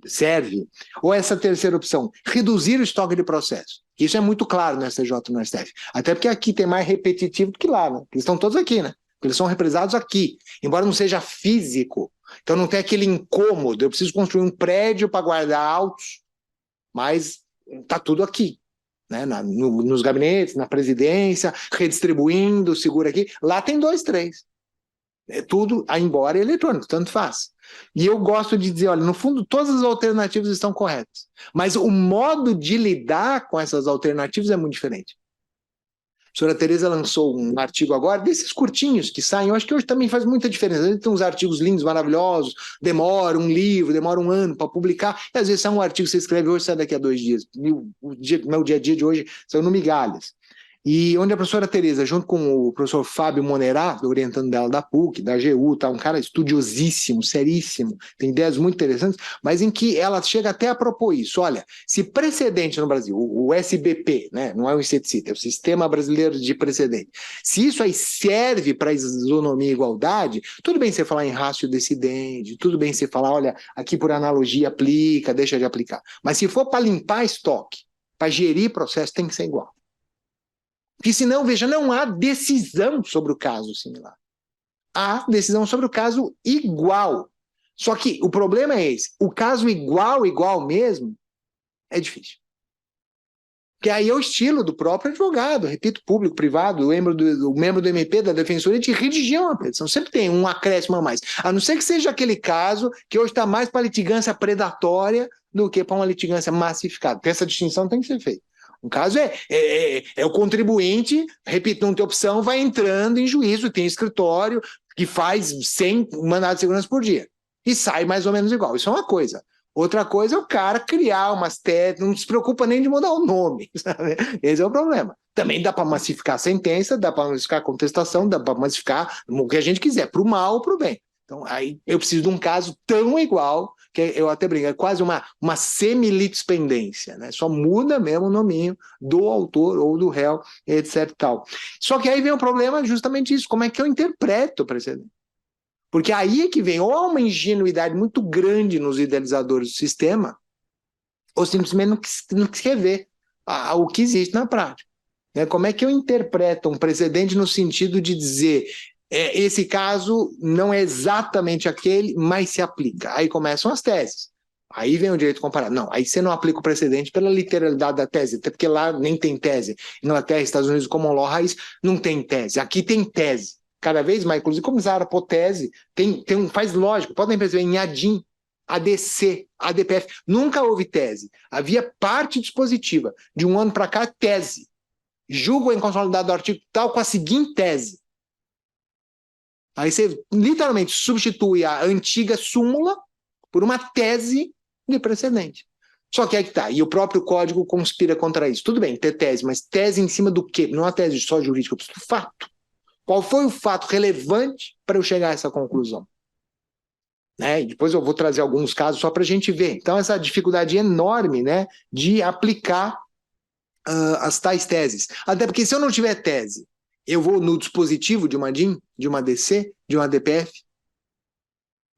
Serve. Ou essa terceira opção, reduzir o estoque de processo. Isso é muito claro no STJ e no STF. Até porque aqui tem mais repetitivo do que lá, né? Eles estão todos aqui, né? Eles são represados aqui, embora não seja físico. Então não tem aquele incômodo, eu preciso construir um prédio para guardar autos, mas está tudo aqui, né? Nos gabinetes, na presidência, redistribuindo, segura aqui. Lá tem 2, 3. É tudo, embora eletrônico, tanto faz. E eu gosto de dizer, olha, no fundo todas as alternativas estão corretas, mas o modo de lidar com essas alternativas é muito diferente. A senhora Tereza lançou um artigo agora, desses curtinhos que saem, eu acho que hoje também faz muita diferença. Tem uns artigos lindos, maravilhosos, demora um livro, demora um ano para publicar, e às vezes sai um artigo que você escreve hoje, sai daqui a 2 dias. Meu dia a dia de hoje são no migalhas. E onde a professora Tereza, junto com o professor Fábio Monerá, orientando dela da PUC, da AGU, tá, um cara estudiosíssimo, seríssimo, tem ideias muito interessantes, mas em que ela chega até a propor isso. Olha, se precedente no Brasil, o SBP, né, não é o inseticida, é o Sistema Brasileiro de Precedente, se isso aí serve para isonomia e igualdade, tudo bem você falar em ratio decidente, tudo bem você falar, olha, aqui por analogia aplica, deixa de aplicar. Mas se for para limpar estoque, para gerir processo, tem que ser igual. Porque senão, veja, não há decisão sobre o caso similar. Há decisão sobre o caso igual. Só que o problema é esse. O caso igual mesmo, é difícil. Porque aí é o estilo do próprio advogado, repito, público, privado, o membro do MP, da defensoria, de redigir uma petição. Sempre tem um acréscimo a mais. A não ser que seja aquele caso que hoje está mais para litigância predatória do que para uma litigância massificada. Porque essa distinção tem que ser feita. No caso é o contribuinte, repito, não tem opção, vai entrando em juízo, tem escritório que faz 100 mandados de segurança por dia e sai mais ou menos igual. Isso é uma coisa. Outra coisa é o cara criar umas teses, não se preocupa nem de mudar o nome, sabe? Esse é o problema. Também dá para massificar a sentença, dá para massificar a contestação, dá para massificar o que a gente quiser, para o mal ou para o bem. Então, aí eu preciso de um caso tão igual, que eu até brinco, é quase uma semi-litispendência, né? Só muda mesmo o nominho do autor ou do réu, etc. Tal. Só que aí vem o problema justamente isso, como é que eu interpreto o precedente? Porque aí é que vem ou há uma ingenuidade muito grande nos idealizadores do sistema, ou simplesmente não quis rever o que existe na prática. Como é que eu interpreto um precedente no sentido de dizer esse caso não é exatamente aquele, mas se aplica. Aí começam as teses. Aí vem o direito comparado. Não, aí você não aplica o precedente pela literalidade da tese, até porque lá nem tem tese. Inglaterra, Estados Unidos, common law raiz, não tem tese. Aqui tem tese. Cada vez mais, inclusive, começaram a pôr tese, faz lógico, podem perceber, em ADIM, ADC, ADPF, nunca houve tese. Havia parte dispositiva. De um ano para cá, tese. Julgo a inconsolidade do artigo tal com a seguinte tese. Aí você literalmente substitui a antiga súmula por uma tese de precedente. Só que aí que tá, e o próprio código conspira contra isso. Tudo bem, ter tese, mas tese em cima do quê? Não é uma tese só jurídica, eu preciso do fato. Qual foi o fato relevante para eu chegar a essa conclusão? né? E depois eu vou trazer alguns casos só para a gente ver. Então, essa dificuldade enorme, né, de aplicar as tais teses. Até porque se eu não tiver tese, eu vou no dispositivo de uma DIN, de uma DC, de uma DPF,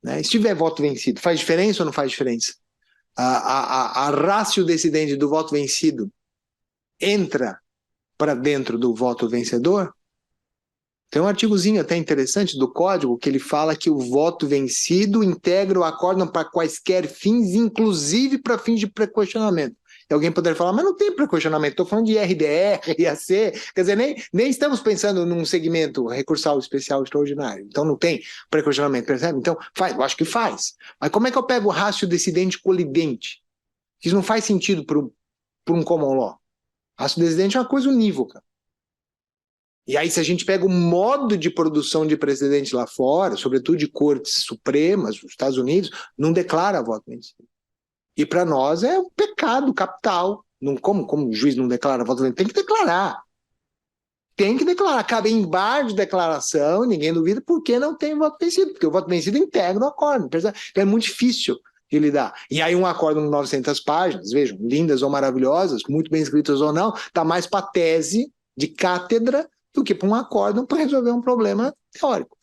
né? Se tiver voto vencido, faz diferença ou não faz diferença? A ratio decidente do voto vencido entra para dentro do voto vencedor? Tem um artigozinho até interessante do código que ele fala que o voto vencido integra o acórdão para quaisquer fins, inclusive para fins de pré-questionamento. E alguém poderia falar, mas não tem pré-questionamento, estou falando de RDR, IAC, quer dizer, nem estamos pensando num segmento recursal especial extraordinário, então não tem pré-questionamento, percebe? Então, faz, eu acho que faz. Mas como é que eu pego o ratio decidente colidente? Isso não faz sentido para um common law. Ratio decidente é uma coisa unívoca. E aí, se a gente pega o modo de produção de precedente lá fora, sobretudo de cortes supremas, dos Estados Unidos, não declara voto vencido. E para nós é um pecado capital. Não, como o juiz não declara voto vencido? Tem que declarar. Tem que declarar. Cabe em bar de declaração, ninguém duvida, porque não tem voto vencido. Porque o voto vencido integra o acórdão. Então é muito difícil de lidar. E aí um acórdão de 900 páginas, vejam, lindas ou maravilhosas, muito bem escritas ou não, está mais para tese de cátedra do que para um acórdão para resolver um problema teórico.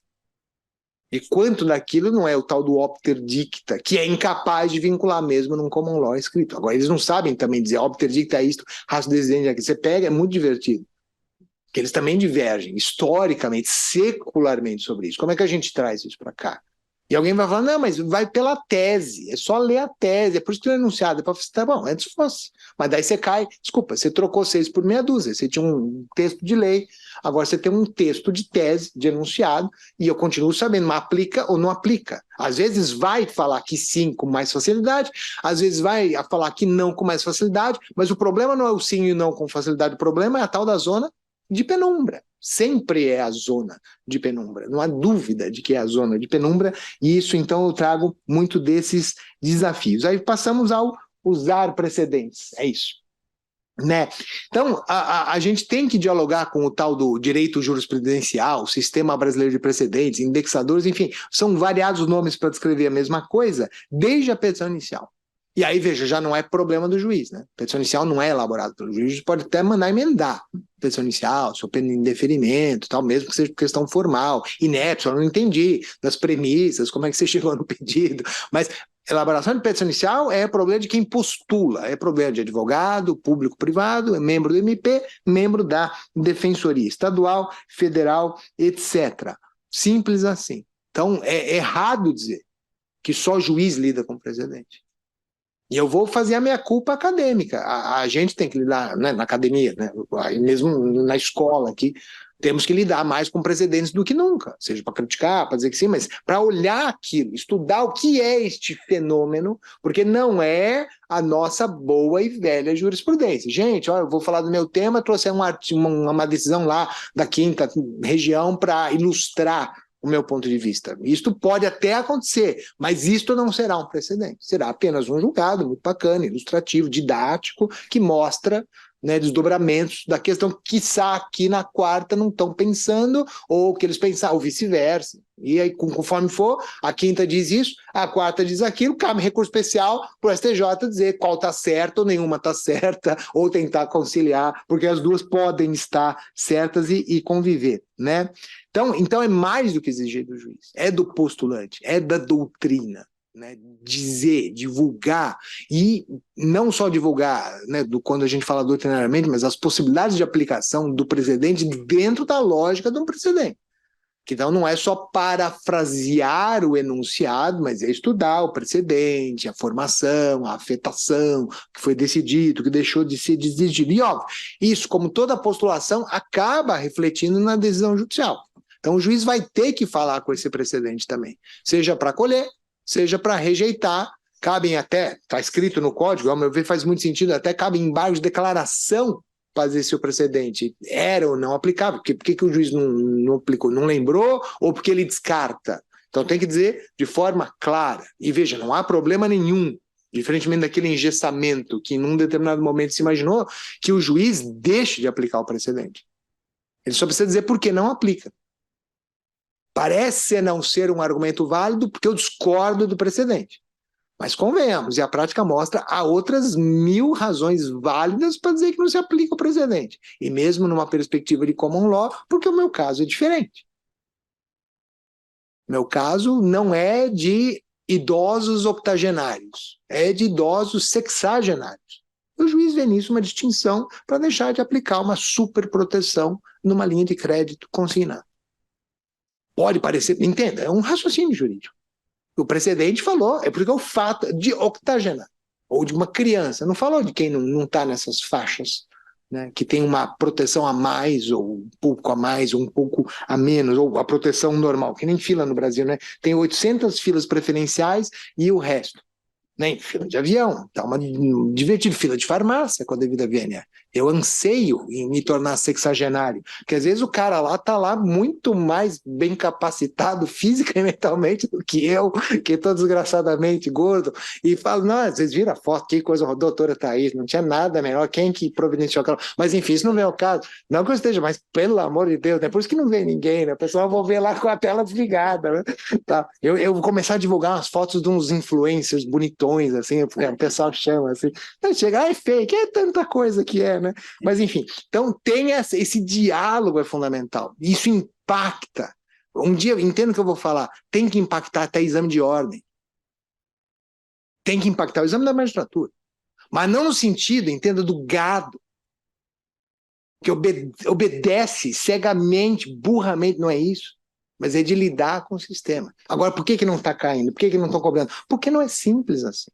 E quanto daquilo não é o tal do opter dicta, que é incapaz de vincular mesmo num common law escrito. Agora, eles não sabem também dizer opter dicta é isto, ratio decidente aqui. Você pega, é muito divertido. Porque eles também divergem, historicamente, secularmente sobre isso. Como é que a gente traz isso para cá? E alguém vai falar, não, mas vai pela tese, é só ler a tese, é por isso que é enunciado, é para tá bom, antes fosse. Mas daí você cai, desculpa, você trocou 6 por meia dúzia, você tinha um texto de lei, agora você tem um texto de tese, de enunciado, e eu continuo sabendo, mas aplica ou não aplica. Às vezes vai falar que sim com mais facilidade, às vezes vai falar que não com mais facilidade, mas o problema não é o sim e o não com facilidade, o problema é a tal da zona de penumbra. Sempre é a zona de penumbra, não há dúvida de que é a zona de penumbra, e isso então eu trago muito desses desafios. Aí passamos ao usar precedentes, é isso. Né? Então, a gente tem que dialogar com o tal do direito jurisprudencial, sistema brasileiro de precedentes, indexadores, enfim, são variados nomes para descrever a mesma coisa, desde a petição inicial. E aí, veja, já não é problema do juiz, né? A petição inicial não é elaborada pelo juiz, o juiz pode até mandar emendar a petição inicial, sob pena de indeferimento, tal, mesmo que seja questão formal, inepto, eu não entendi das premissas, como é que você chegou no pedido, mas elaboração de petição inicial é problema de quem postula, é problema de advogado, público-privado, é membro do MP, membro da Defensoria Estadual, Federal, etc. Simples assim. Então, é errado dizer que só juiz lida com precedente. E eu vou fazer a minha culpa acadêmica. A gente tem que lidar, né, na academia, né, mesmo na escola aqui, temos que lidar mais com precedentes do que nunca, seja para criticar, para dizer que sim, mas para olhar aquilo, estudar o que é este fenômeno, porque não é a nossa boa e velha jurisprudência. Gente, olha, eu vou falar do meu tema, trouxe uma decisão lá da quinta região para ilustrar o meu ponto de vista. Isto pode até acontecer, mas isto não será um precedente. Será apenas um julgado muito bacana, ilustrativo, didático, que mostra, né, desdobramentos da questão que, quiçá, aqui na quarta não estão pensando, ou que eles pensaram, ou vice-versa. E aí, conforme for, a quinta diz isso, a quarta diz aquilo, cabe recurso especial para o STJ dizer qual está certo ou nenhuma está certa, ou tentar conciliar, porque as duas podem estar certas e conviver, né? Então é mais do que exigir do juiz, é do postulante, é da doutrina, né? Dizer, divulgar, e não só divulgar, né, quando a gente fala doutrinariamente, mas as possibilidades de aplicação do precedente dentro da lógica de um precedente. Que então não é só parafrasear o enunciado, mas é estudar o precedente, a formação, a afetação, que foi decidido, que deixou de ser decidido. E óbvio, isso, como toda postulação, acaba refletindo na decisão judicial. Então o juiz vai ter que falar com esse precedente também, seja para acolher, seja para rejeitar. Cabem até, está escrito no código, ao meu ver faz muito sentido, até cabe embargo de declaração fazer se o precedente era ou não aplicável. Por que o juiz não aplicou? Não lembrou ou porque ele descarta? Então tem que dizer de forma clara. E veja, não há problema nenhum, diferentemente daquele engessamento que num determinado momento se imaginou, que o juiz deixe de aplicar o precedente. Ele só precisa dizer por que não aplica. Parece não ser um argumento válido porque eu discordo do precedente. Mas convenhamos, e a prática mostra, há outras 1000 razões válidas para dizer que não se aplica o precedente. E mesmo numa perspectiva de common law, porque o meu caso é diferente. Meu caso não é de idosos octogenários, é de idosos sexagenários. O juiz vê nisso uma distinção para deixar de aplicar uma superproteção numa linha de crédito consignado. Pode parecer, entenda, é um raciocínio jurídico. O precedente falou, é porque o fato de octogenário, ou de uma criança, não falou de quem não está nessas faixas, né, que tem uma proteção a mais, ou um pouco a mais, ou um pouco a menos, ou a proteção normal, que nem fila no Brasil, né? Tem 800 filas preferenciais e o resto. Nem fila de avião, tá uma divertida fila de farmácia com a devida vênia. Eu anseio em me tornar sexagenário, porque às vezes o cara lá tá lá muito mais bem capacitado física e mentalmente do que eu, que tô desgraçadamente gordo, e falo, não, vocês viram a foto, que coisa, a doutora Thaís, não tinha nada melhor, quem que providenciou aquela, mas enfim, isso não vem ao caso, não que eu esteja, mas pelo amor de Deus, né? Por isso que não vê ninguém, né? O pessoal vai ver lá com a tela desligada, né? Tá. Eu vou começar a divulgar umas fotos de uns influencers bonitões, assim, o pessoal chama, assim, chega, é fake, é tanta coisa que é, né? Mas enfim, então tem esse diálogo é fundamental, isso impacta. Um dia, entendo o que eu vou falar, tem que impactar até exame de ordem, tem que impactar o exame da magistratura, mas não no sentido, entenda, do gado, que obedece cegamente, burramente, não é isso, mas é de lidar com o sistema. Agora, por que não está caindo? Por que não estão cobrando? Porque não é simples assim.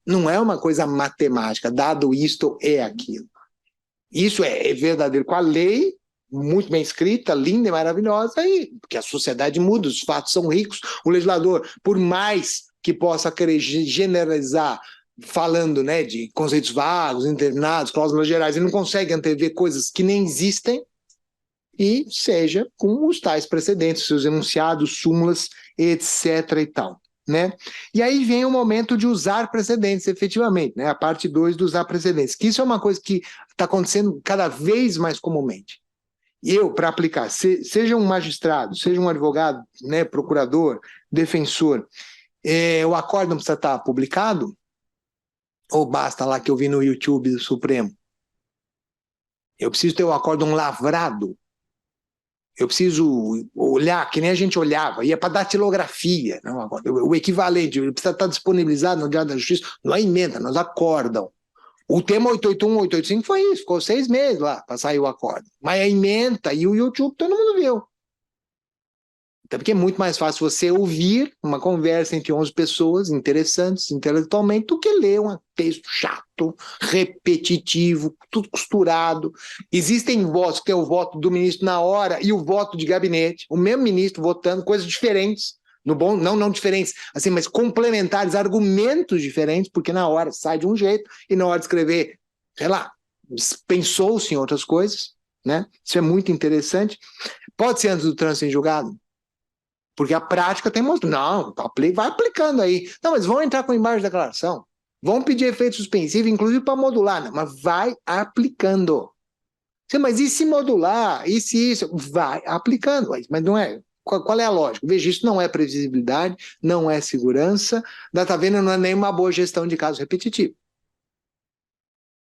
Não é uma coisa matemática, dado isto é aquilo. Isso é verdadeiro com a lei, muito bem escrita, linda e maravilhosa, e, porque a sociedade muda, os fatos são ricos. O legislador, por mais que possa querer generalizar, falando, né, de conceitos vagos, interminados, cláusulas gerais, ele não consegue antever coisas que nem existem, e seja com os tais precedentes, seus enunciados, súmulas, etc. e tal. Né? E aí vem o momento de usar precedentes, efetivamente, né? A parte 2 do usar precedentes, que isso é uma coisa que está acontecendo cada vez mais comumente. E eu, para aplicar, seja um magistrado, seja um advogado, né, procurador, defensor, o acórdão precisa estar publicado? Ou basta lá que eu vi no YouTube do Supremo? Eu preciso ter o acórdão lavrado? Eu preciso olhar, que nem a gente olhava, ia para datilografia, não, o equivalente, ele precisa estar disponibilizado no Diário da Justiça, não é emenda, nós acórdão. O tema 881, 885 foi isso, ficou 6 meses lá para sair o acórdão. Mas a emenda e o YouTube todo mundo viu. Então, porque é muito mais fácil você ouvir uma conversa entre 11 pessoas interessantes intelectualmente do que ler um texto chato, repetitivo, tudo costurado. Existem votos, que é o voto do ministro na hora e o voto de gabinete, o mesmo ministro votando coisas diferentes, no bom, não diferentes, assim, mas complementares, argumentos diferentes, porque na hora sai de um jeito e na hora de escrever, sei lá, pensou-se em outras coisas, né? Isso é muito interessante. Pode ser antes do trânsito em julgado? Porque a prática tem mostrado, não, vai aplicando aí. Não, mas vão entrar com embargo de declaração. Vão pedir efeito suspensivo, inclusive para modular, né? Mas vai aplicando. Mas e se modular? E se isso? Vai aplicando. Mas não é. Qual é a lógica? Veja, isso não é previsibilidade, não é segurança, data venda não é nem uma boa gestão de caso repetitivo.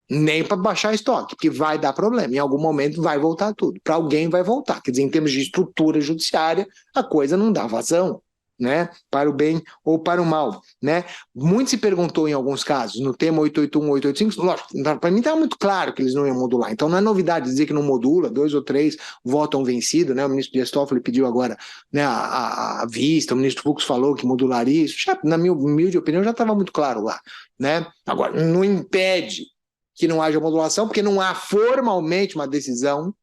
Nem para baixar estoque, porque vai dar problema. Em algum momento vai voltar tudo. Para alguém vai voltar. Quer dizer, em termos de estrutura judiciária, a coisa não dá vazão, né? Para o bem ou para o mal, né? Muito se perguntou em alguns casos, no tema 881, 885, lógico, para mim estava muito claro que eles não iam modular. Então não é novidade dizer que não modula, 2 ou 3 votam vencido, né? O ministro Dias Toffoli pediu agora, né, a vista, o ministro Fux falou que modularia isso. Já, na minha humilde opinião, já estava muito claro lá, né? Agora, não impede que não haja modulação, porque não há formalmente uma decisão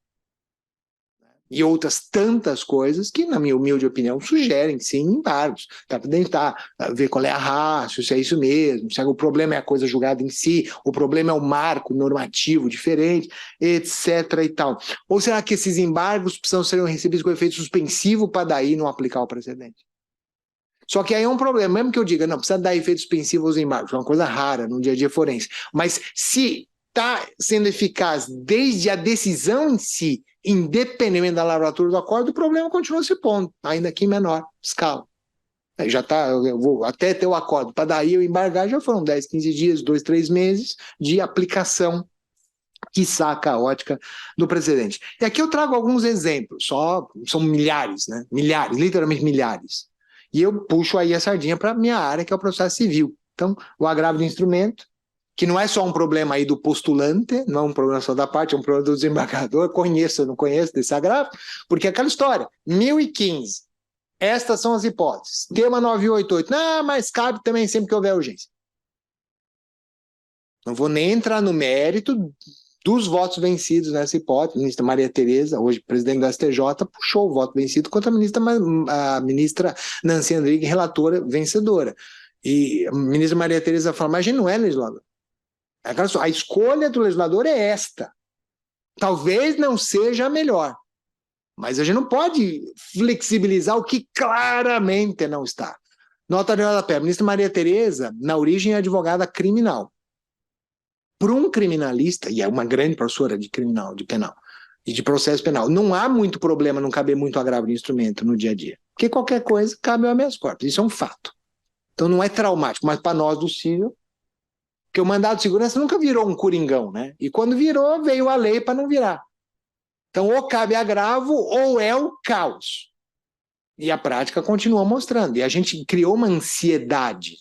e outras tantas coisas que, na minha humilde opinião, sugerem, sim, embargos. Para tentar ver qual é a ratio, se é isso mesmo, se o problema é a coisa julgada em si, o problema é o marco normativo diferente, etc. e tal. Ou será que esses embargos precisam ser recebidos com efeito suspensivo para daí não aplicar o precedente? Só que aí é um problema, mesmo que eu diga, não, precisa dar efeito suspensivo aos embargos, é uma coisa rara no dia a dia forense, mas se está sendo eficaz desde a decisão em si, independente da lavratura do acordo, o problema continua se pondo, ainda que em menor escala. Já está, eu vou até ter o acordo, para daí eu embargar, já foram 10, 15 dias, 2, 3 meses de aplicação, quiçá caótica, do precedente. E aqui eu trago alguns exemplos, são milhares, né? Milhares, literalmente milhares. E eu puxo aí a sardinha para a minha área, que é o processo civil. Então, o agravo de instrumento, que não é só um problema aí do postulante, não é um problema só da parte, é um problema do desembargador, conheço ou não conheço desse agravo, porque é aquela história, 1015, estas são as hipóteses. Tema 988, não, mas cabe também sempre que houver urgência. Não vou nem entrar no mérito dos votos vencidos nessa hipótese. A ministra Maria Tereza, hoje presidente do STJ, puxou o voto vencido contra a ministra Nancy Andrighi, relatora vencedora. E a ministra Maria Tereza fala, mas a gente não é legislador. A escolha do legislador é esta. Talvez não seja a melhor, mas a gente não pode flexibilizar o que claramente não está. Nota de rodapé. A ministra Maria Tereza, na origem, é advogada criminal. Para um criminalista, e é uma grande professora de criminal, de penal, e de processo penal, não há muito problema não caber muito agravo de instrumento no dia a dia. Porque qualquer coisa cabe ao habeas corpus. Isso é um fato. Então não é traumático, mas para nós do civil, porque o mandado de segurança nunca virou um coringão, né? E quando virou, veio a lei para não virar. Então, ou cabe agravo, ou é o caos. E a prática continua mostrando. E a gente criou uma ansiedade.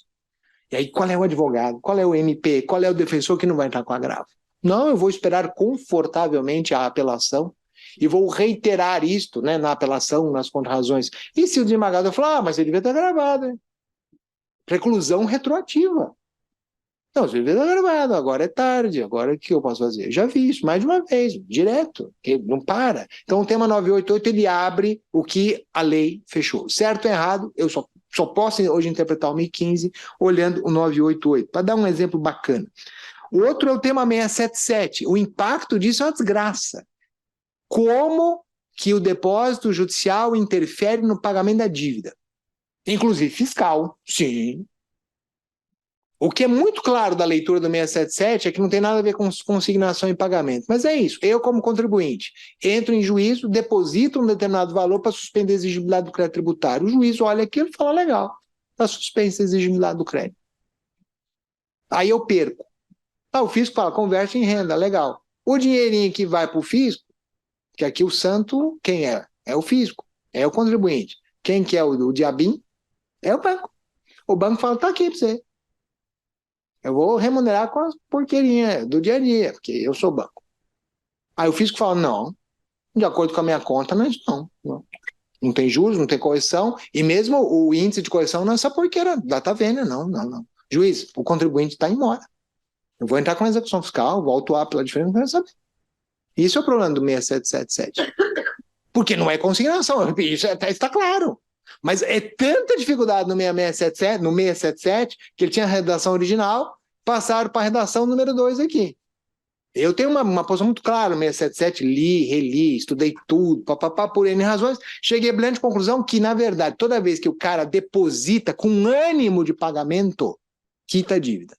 E aí, qual é o advogado? Qual é o MP? Qual é o defensor que não vai entrar com agravo? Não, eu vou esperar confortavelmente a apelação e vou reiterar isto, né, na apelação, nas contrarrazões. E se o desembargador falar, mas ele devia ter gravado, hein? Reclusão retroativa. Não, você devia ter gravado, agora é tarde, agora o que eu posso fazer? Eu já vi isso mais de uma vez, direto, não para. Então o tema 988, ele abre o que a lei fechou. Certo ou errado, eu só posso hoje interpretar o 1015 olhando o 988, para dar um exemplo bacana. O outro é o tema 677, o impacto disso é uma desgraça. Como que o depósito judicial interfere no pagamento da dívida? Inclusive fiscal, sim. O que é muito claro da leitura do 677 é que não tem nada a ver com consignação e pagamento. Mas é isso. Eu, como contribuinte, entro em juízo, deposito um determinado valor para suspender a exigibilidade do crédito tributário. O juiz olha aquilo e fala, legal, está suspensa a exigibilidade do crédito. Aí eu perco. O fisco fala, converte em renda, legal. O dinheirinho que vai para o fisco, que aqui o santo, quem é? É o fisco, é o contribuinte. Quem que é o diabinho? É o banco. O banco fala, tá aqui para você. Eu vou remunerar com as porqueirinhas do dia a dia, porque eu sou banco. Aí o fisco fala, não, de acordo com a minha conta, não é isso não. Não tem juros, não tem correção, e mesmo o índice de correção não é essa porqueira data vênia, não. Juiz, o contribuinte está embora. Eu vou entrar com a execução fiscal, vou autuar pela diferença, não quero saber. Isso é o problema do 6777. Porque não é consignação, isso está claro. Mas é tanta dificuldade no 677, que ele tinha a redação original, passaram para a redação número 2 aqui. Eu tenho uma posição muito clara no 677, li, reli, estudei tudo, por N razões, cheguei à brilhante conclusão que, na verdade, toda vez que o cara deposita com ânimo de pagamento, quita a dívida.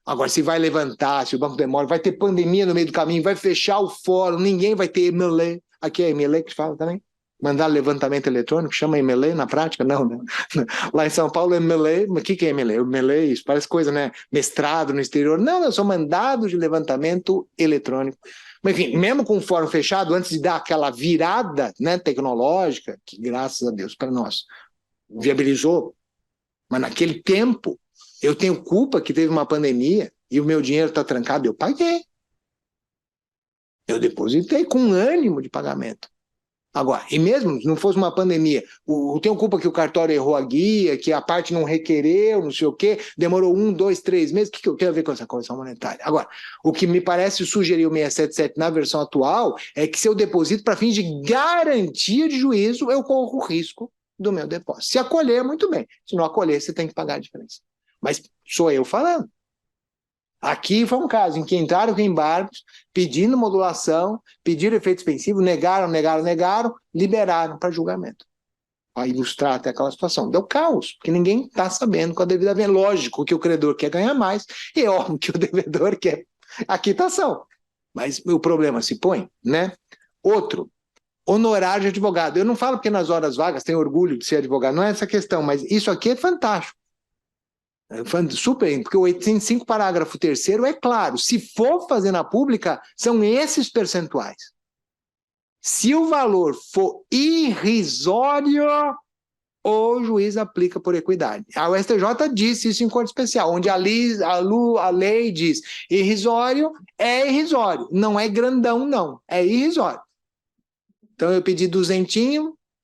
Agora, se vai levantar, se o banco demora, vai ter pandemia no meio do caminho, vai fechar o fórum, ninguém vai ter MLE. Aqui é MLE que fala também? Mandar levantamento eletrônico, chama MLE na prática? Não, né? Lá em São Paulo, MLE, mas o que é MLE? O MLE, isso parece coisa, né? Mestrado no exterior. Não, são mandados de levantamento eletrônico. Mas, enfim, mesmo com o fórum fechado, antes de dar aquela virada, né, tecnológica, que graças a Deus para nós viabilizou, mas naquele tempo, eu tenho culpa que teve uma pandemia e o meu dinheiro está trancado, eu paguei. Eu depositei com ânimo de pagamento. Agora, e mesmo se não fosse uma pandemia, eu tenho culpa que o cartório errou a guia, que a parte não requereu, não sei o quê, demorou 1, 2, 3 meses, o que eu tenho a ver com essa correção monetária? Agora, o que me parece sugerir o 677 na versão atual é que se eu deposito para fins de garantia de juízo, eu corro o risco do meu depósito. Se acolher, muito bem. Se não acolher, você tem que pagar a diferença. Mas sou eu falando. Aqui foi um caso em que entraram com embargos, pedindo modulação, pediram efeito suspensivo, negaram, liberaram para julgamento. Para ilustrar até aquela situação. Deu caos, porque ninguém está sabendo com a devida venda. Lógico que o credor quer ganhar mais, e é óbvio que o devedor quer a quitação. Mas o problema se põe, né? Outro, honorário de advogado. Eu não falo porque nas horas vagas tenho orgulho de ser advogado, não é essa questão, mas isso aqui é fantástico. Super, porque o 805, parágrafo 3º é claro, se for fazer na pública, são esses percentuais. Se o valor for irrisório, o juiz aplica por equidade. O STJ disse isso em corte especial, onde a lei diz irrisório, é irrisório, não é grandão não, é irrisório. Então eu pedi 200,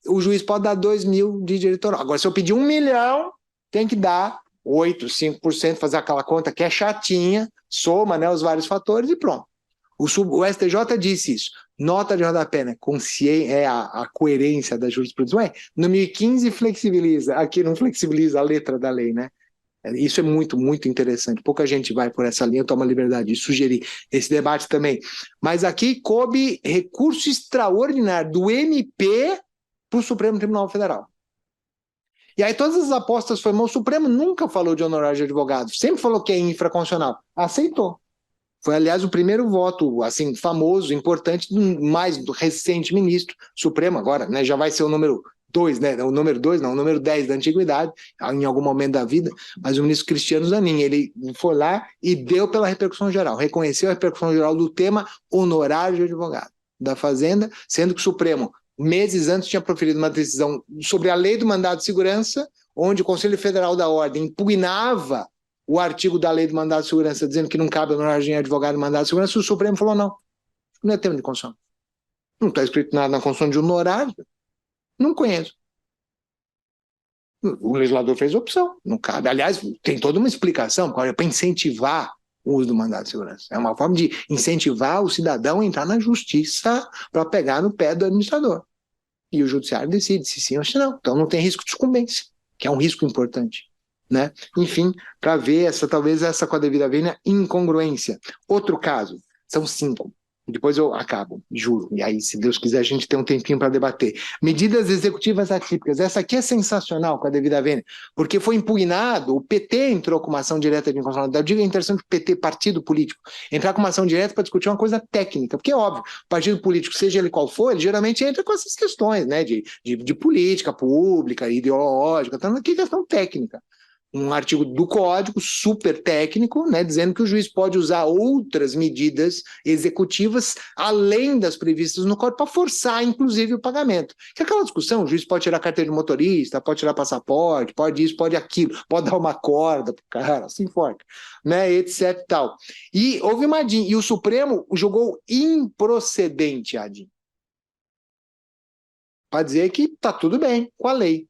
o juiz pode dar 2.000 de direitoral. Agora se eu pedir 1 milhão, tem que dar 8, 5%, fazer aquela conta que é chatinha, soma, né, os vários fatores e pronto. O STJ disse isso. Nota de rodapé, né? É a coerência da jurisprudência. No 2015 flexibiliza, aqui não flexibiliza a letra da lei, né? Isso é muito, muito interessante. Pouca gente vai por essa linha, toma liberdade de sugerir esse debate também. Mas aqui coube recurso extraordinário do MP para o Supremo Tribunal Federal. E aí todas as apostas foram, o Supremo nunca falou de honorário de advogado, sempre falou que é infraconstitucional. Aceitou. Foi, aliás, o primeiro voto, assim, famoso, importante, do mais recente ministro Supremo, agora, né, já vai ser o número 2, né, o número 10 da antiguidade, em algum momento da vida, mas o ministro Cristiano Zanin, ele foi lá e deu pela repercussão geral, reconheceu a repercussão geral do tema honorário de advogado da Fazenda, sendo que o Supremo, meses antes, tinha proferido uma decisão sobre a lei do mandado de segurança, onde o Conselho Federal da Ordem impugnava o artigo da lei do mandado de segurança dizendo que não cabe honorário de advogado do mandado de segurança, o Supremo falou não é tema de Constituição. Não está escrito nada na Constituição de honorário, não conheço. O legislador fez opção, não cabe. Aliás, tem toda uma explicação para incentivar o uso do mandado de segurança. É uma forma de incentivar o cidadão a entrar na justiça para pegar no pé do administrador. E o judiciário decide se sim ou se não. Então não tem risco de sucumbência, que é um risco importante. Né? Enfim, para ver talvez essa com a devida vênia incongruência. Outro caso, são 5. Depois eu acabo, juro. E aí, se Deus quiser, a gente tem um tempinho para debater. Medidas executivas atípicas. Essa aqui é sensacional com a devida vênia, porque foi impugnado, o PT entrou com uma ação direta de inconstitucionalidade. Eu digo, é interessante o PT, partido político, entrar com uma ação direta para discutir uma coisa técnica, porque é óbvio, o partido político, seja ele qual for, ele geralmente entra com essas questões, né, de política pública, ideológica, então aqui é questão técnica. Um artigo do Código super técnico, né, dizendo que o juiz pode usar outras medidas executivas além das previstas no Código para forçar, inclusive, o pagamento. Que é aquela discussão, o juiz pode tirar carteira de motorista, pode tirar passaporte, pode isso, pode aquilo, pode dar uma corda pro cara, assim forte, né, etc e tal. E houve uma ADIM, e o Supremo julgou improcedente a ADIM. Para dizer que está tudo bem com a lei.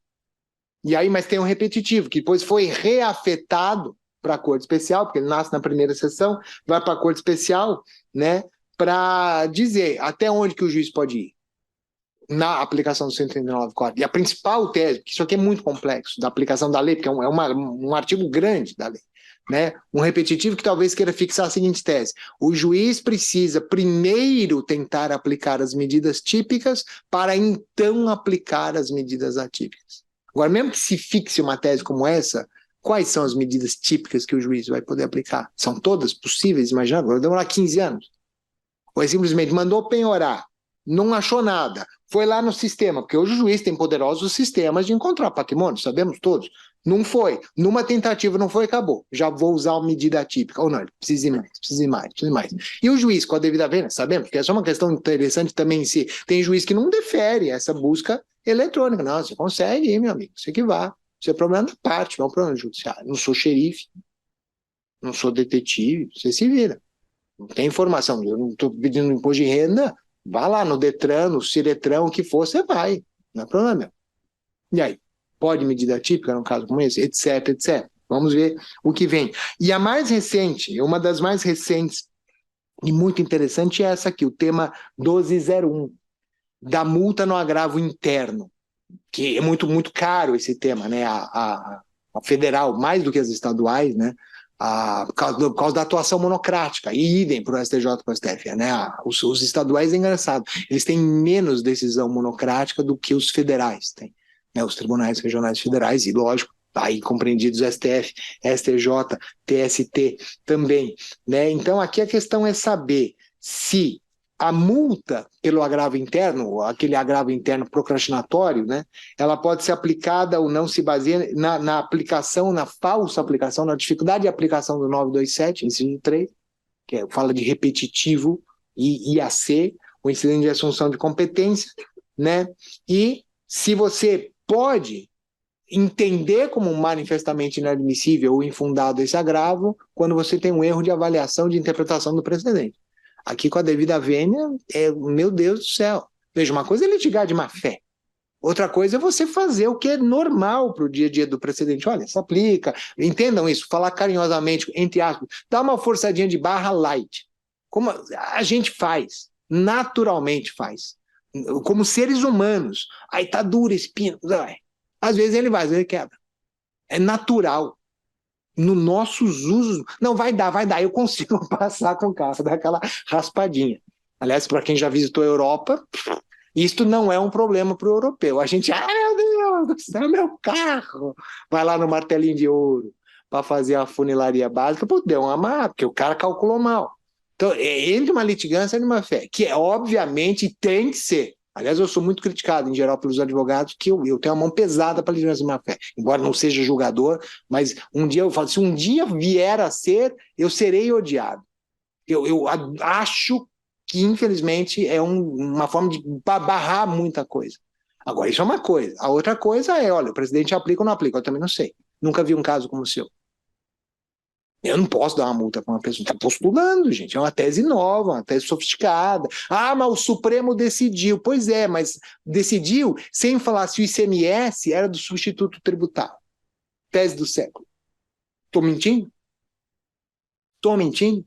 E aí, mas tem um repetitivo, que depois foi reafetado para a Corte Especial, porque ele nasce na primeira sessão, vai para a Corte Especial, né, para dizer até onde que o juiz pode ir na aplicação do 139 Código. E a principal tese, porque isso aqui é muito complexo, da aplicação da lei, porque é um artigo grande da lei, né, um repetitivo que talvez queira fixar a seguinte tese: o juiz precisa primeiro tentar aplicar as medidas típicas para então aplicar as medidas atípicas. Agora, mesmo que se fixe uma tese como essa, quais são as medidas típicas que o juiz vai poder aplicar? São todas possíveis, imaginável? Vai demorar 15 anos. Ou é simplesmente mandou penhorar, não achou nada, foi lá no sistema, porque hoje o juiz tem poderosos sistemas de encontrar patrimônio, sabemos todos. Não foi, numa tentativa não foi, acabou. Já vou usar uma medida típica. Ou não, precisa ir mais, precisa ir mais, precisa ir mais. E o juiz, com a devida vênia, sabemos, que é só uma questão interessante também em si. Tem juiz que não defere essa busca eletrônica. Não, você consegue ir, meu amigo, você que vá. Isso é problema da parte, não é um problema judiciário. Não sou xerife, não sou detetive, você se vira. Não tem informação, eu não estou pedindo imposto de renda, vá lá no Detran, no Ciretran, o que for, você vai. Não é problema meu. E aí? Pode medida típica num caso como esse, etc, etc. Vamos ver o que vem. E a mais recente, uma das mais recentes e muito interessante é essa aqui, o tema 1201, da multa no agravo interno, que é muito, muito caro esse tema, né? A federal, mais do que as estaduais, né? Por causa da atuação monocrática, e idem para o STJ e para o STF, né? Os estaduais é engraçado, eles têm menos decisão monocrática do que os federais têm. Né, os tribunais regionais federais, e lógico, aí compreendidos STF, STJ, TST também. Né? Então aqui a questão é saber se a multa pelo agravo interno, aquele agravo interno procrastinatório, né, ela pode ser aplicada ou não, se baseia na aplicação, na falsa aplicação, na dificuldade de aplicação do 927, inciso 3, fala de repetitivo e IAC, o incidente de assunção de competência, né? E se você pode entender como manifestamente inadmissível ou infundado esse agravo quando você tem um erro de avaliação de interpretação do precedente. Aqui com a devida vênia, meu Deus do céu. Veja, uma coisa é litigar de má fé. Outra coisa é você fazer o que é normal para o dia a dia do precedente. Olha, se aplica, entendam isso, falar carinhosamente, entre aspas, dá uma forçadinha de barra light. Como a gente faz, naturalmente faz. Como seres humanos. Aí tá duro, espinho. Às vezes ele vai, às vezes ele quebra. É natural. Nos nossos usos. Não, vai dar, eu consigo passar com o carro, dar aquela raspadinha. Aliás, para quem já visitou a Europa, isto não é um problema para o europeu. A gente, meu Deus do céu, meu carro. Vai lá no martelinho de ouro para fazer a funilaria básica, pô, deu uma má, porque o cara calculou mal. Então, entre uma litigância e uma fé, que obviamente tem que ser. Aliás, eu sou muito criticado, em geral, pelos advogados, que eu tenho uma mão pesada para litigância de má-fé. Embora não seja julgador, mas um dia eu falo, se um dia vier a ser, eu serei odiado. Eu acho que, infelizmente, é uma forma de barrar muita coisa. Agora, isso é uma coisa. A outra coisa é, olha, o presidente aplica ou não aplica, eu também não sei. Nunca vi um caso como o seu. Eu não posso dar uma multa para uma pessoa. Está postulando, gente. É uma tese nova, uma tese sofisticada. Ah, mas o Supremo decidiu. Pois é, mas decidiu sem falar se o ICMS era do substituto tributário. Tese do século. Estou mentindo? Estou mentindo?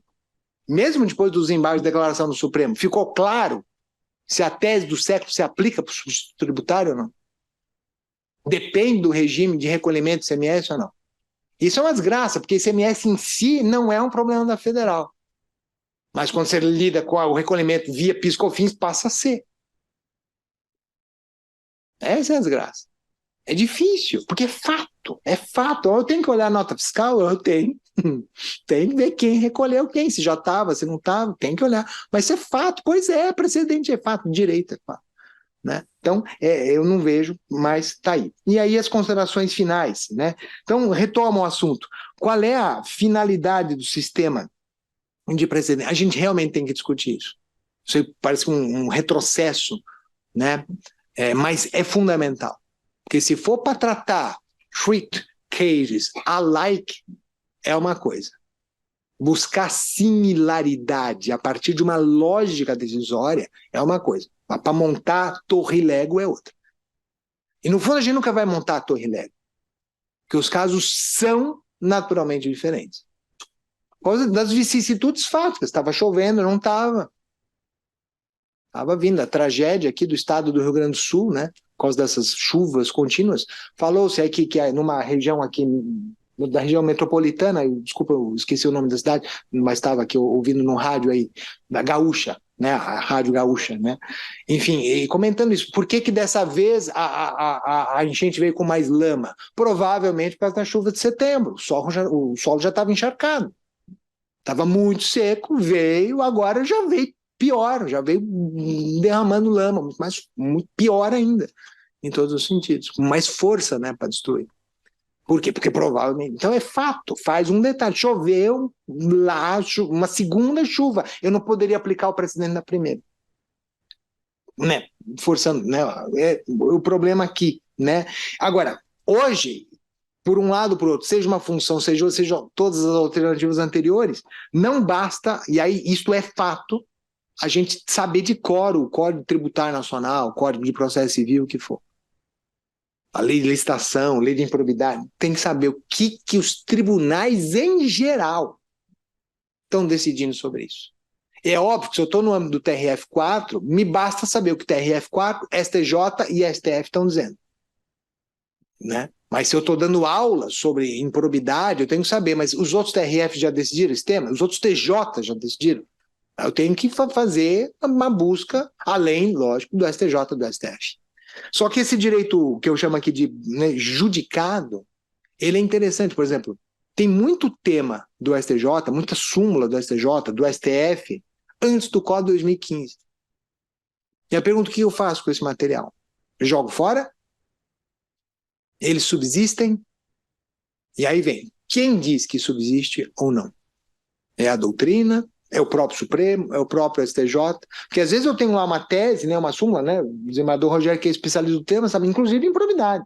Mesmo depois dos embargos de declaração do Supremo, ficou claro se a tese do século se aplica para o substituto tributário ou não? Depende do regime de recolhimento do ICMS ou não? Isso é uma desgraça, porque ICMS em si não é um problema da federal. Mas quando você lida com o recolhimento via PIS/COFINS, passa a ser. Essa é a desgraça. É difícil, porque é fato. É fato. Eu tenho que olhar a nota fiscal? Eu tenho. Tem que ver quem recolheu quem. Se já estava, se não estava, tem que olhar. Mas isso é fato. Pois é, precedente é fato, direito é fato. Né? Então, eu não vejo, mas está aí. E aí as considerações finais. Né? Então, retoma o assunto. Qual é a finalidade do sistema de precedente? A gente realmente tem que discutir isso. Isso parece um retrocesso, né? Mas é fundamental. Porque se for para tratar treat cases alike, é uma coisa. Buscar similaridade a partir de uma lógica decisória é uma coisa. Mas para montar torre Lego é outra. E no fundo a gente nunca vai montar a torre Lego. Porque os casos são naturalmente diferentes. Por causa das vicissitudes fáticas. Estava chovendo, não estava. Estava vindo a tragédia aqui do estado do Rio Grande do Sul, né? Por causa dessas chuvas contínuas. Falou-se aqui que numa região aqui da região metropolitana, desculpa, eu esqueci o nome da cidade, mas estava aqui ouvindo no rádio aí, da Gaúcha, né, a Rádio Gaúcha, né, enfim, e comentando isso, por que dessa vez a enchente veio com mais lama? Provavelmente por causa da chuva de setembro, o solo já estava encharcado, estava muito seco, agora já veio pior, já veio derramando lama, muito pior ainda, em todos os sentidos, com mais força, né, para destruir. Por quê? Porque provavelmente. Então é fato, faz um detalhe. Choveu lá, uma segunda chuva. Eu não poderia aplicar o precedente da primeira. Né? Forçando, né? O problema aqui, né? Agora, hoje, por um lado ou por outro, seja uma função, seja todas as alternativas anteriores, não basta, e aí isto é fato, a gente saber de cor o Código Tributário Nacional, o Código de Processo Civil, o que for. A lei de licitação, lei de improbidade, tem que saber o que os tribunais em geral estão decidindo sobre isso. É óbvio que se eu estou no âmbito do TRF4, me basta saber o que TRF4, STJ e STF estão dizendo. Né? Mas se eu estou dando aula sobre improbidade, eu tenho que saber, mas os outros TRF já decidiram esse tema? Os outros TJ já decidiram? Eu tenho que fazer uma busca, além, lógico, do STJ e do STF. Só que esse direito que eu chamo aqui de, né, judicado, ele é interessante. Por exemplo, tem muito tema do STJ, muita súmula do STJ, do STF, antes do Código 2015. E a pergunta: o que eu faço com esse material? Eu jogo fora? Eles subsistem? E aí vem, quem diz que subsiste ou não? É a doutrina? É o próprio Supremo? É o próprio STJ? Porque às vezes eu tenho lá uma tese, né, uma súmula, né? O desembargador Rogério, que é especialista do tema, sabe, inclusive em probidade,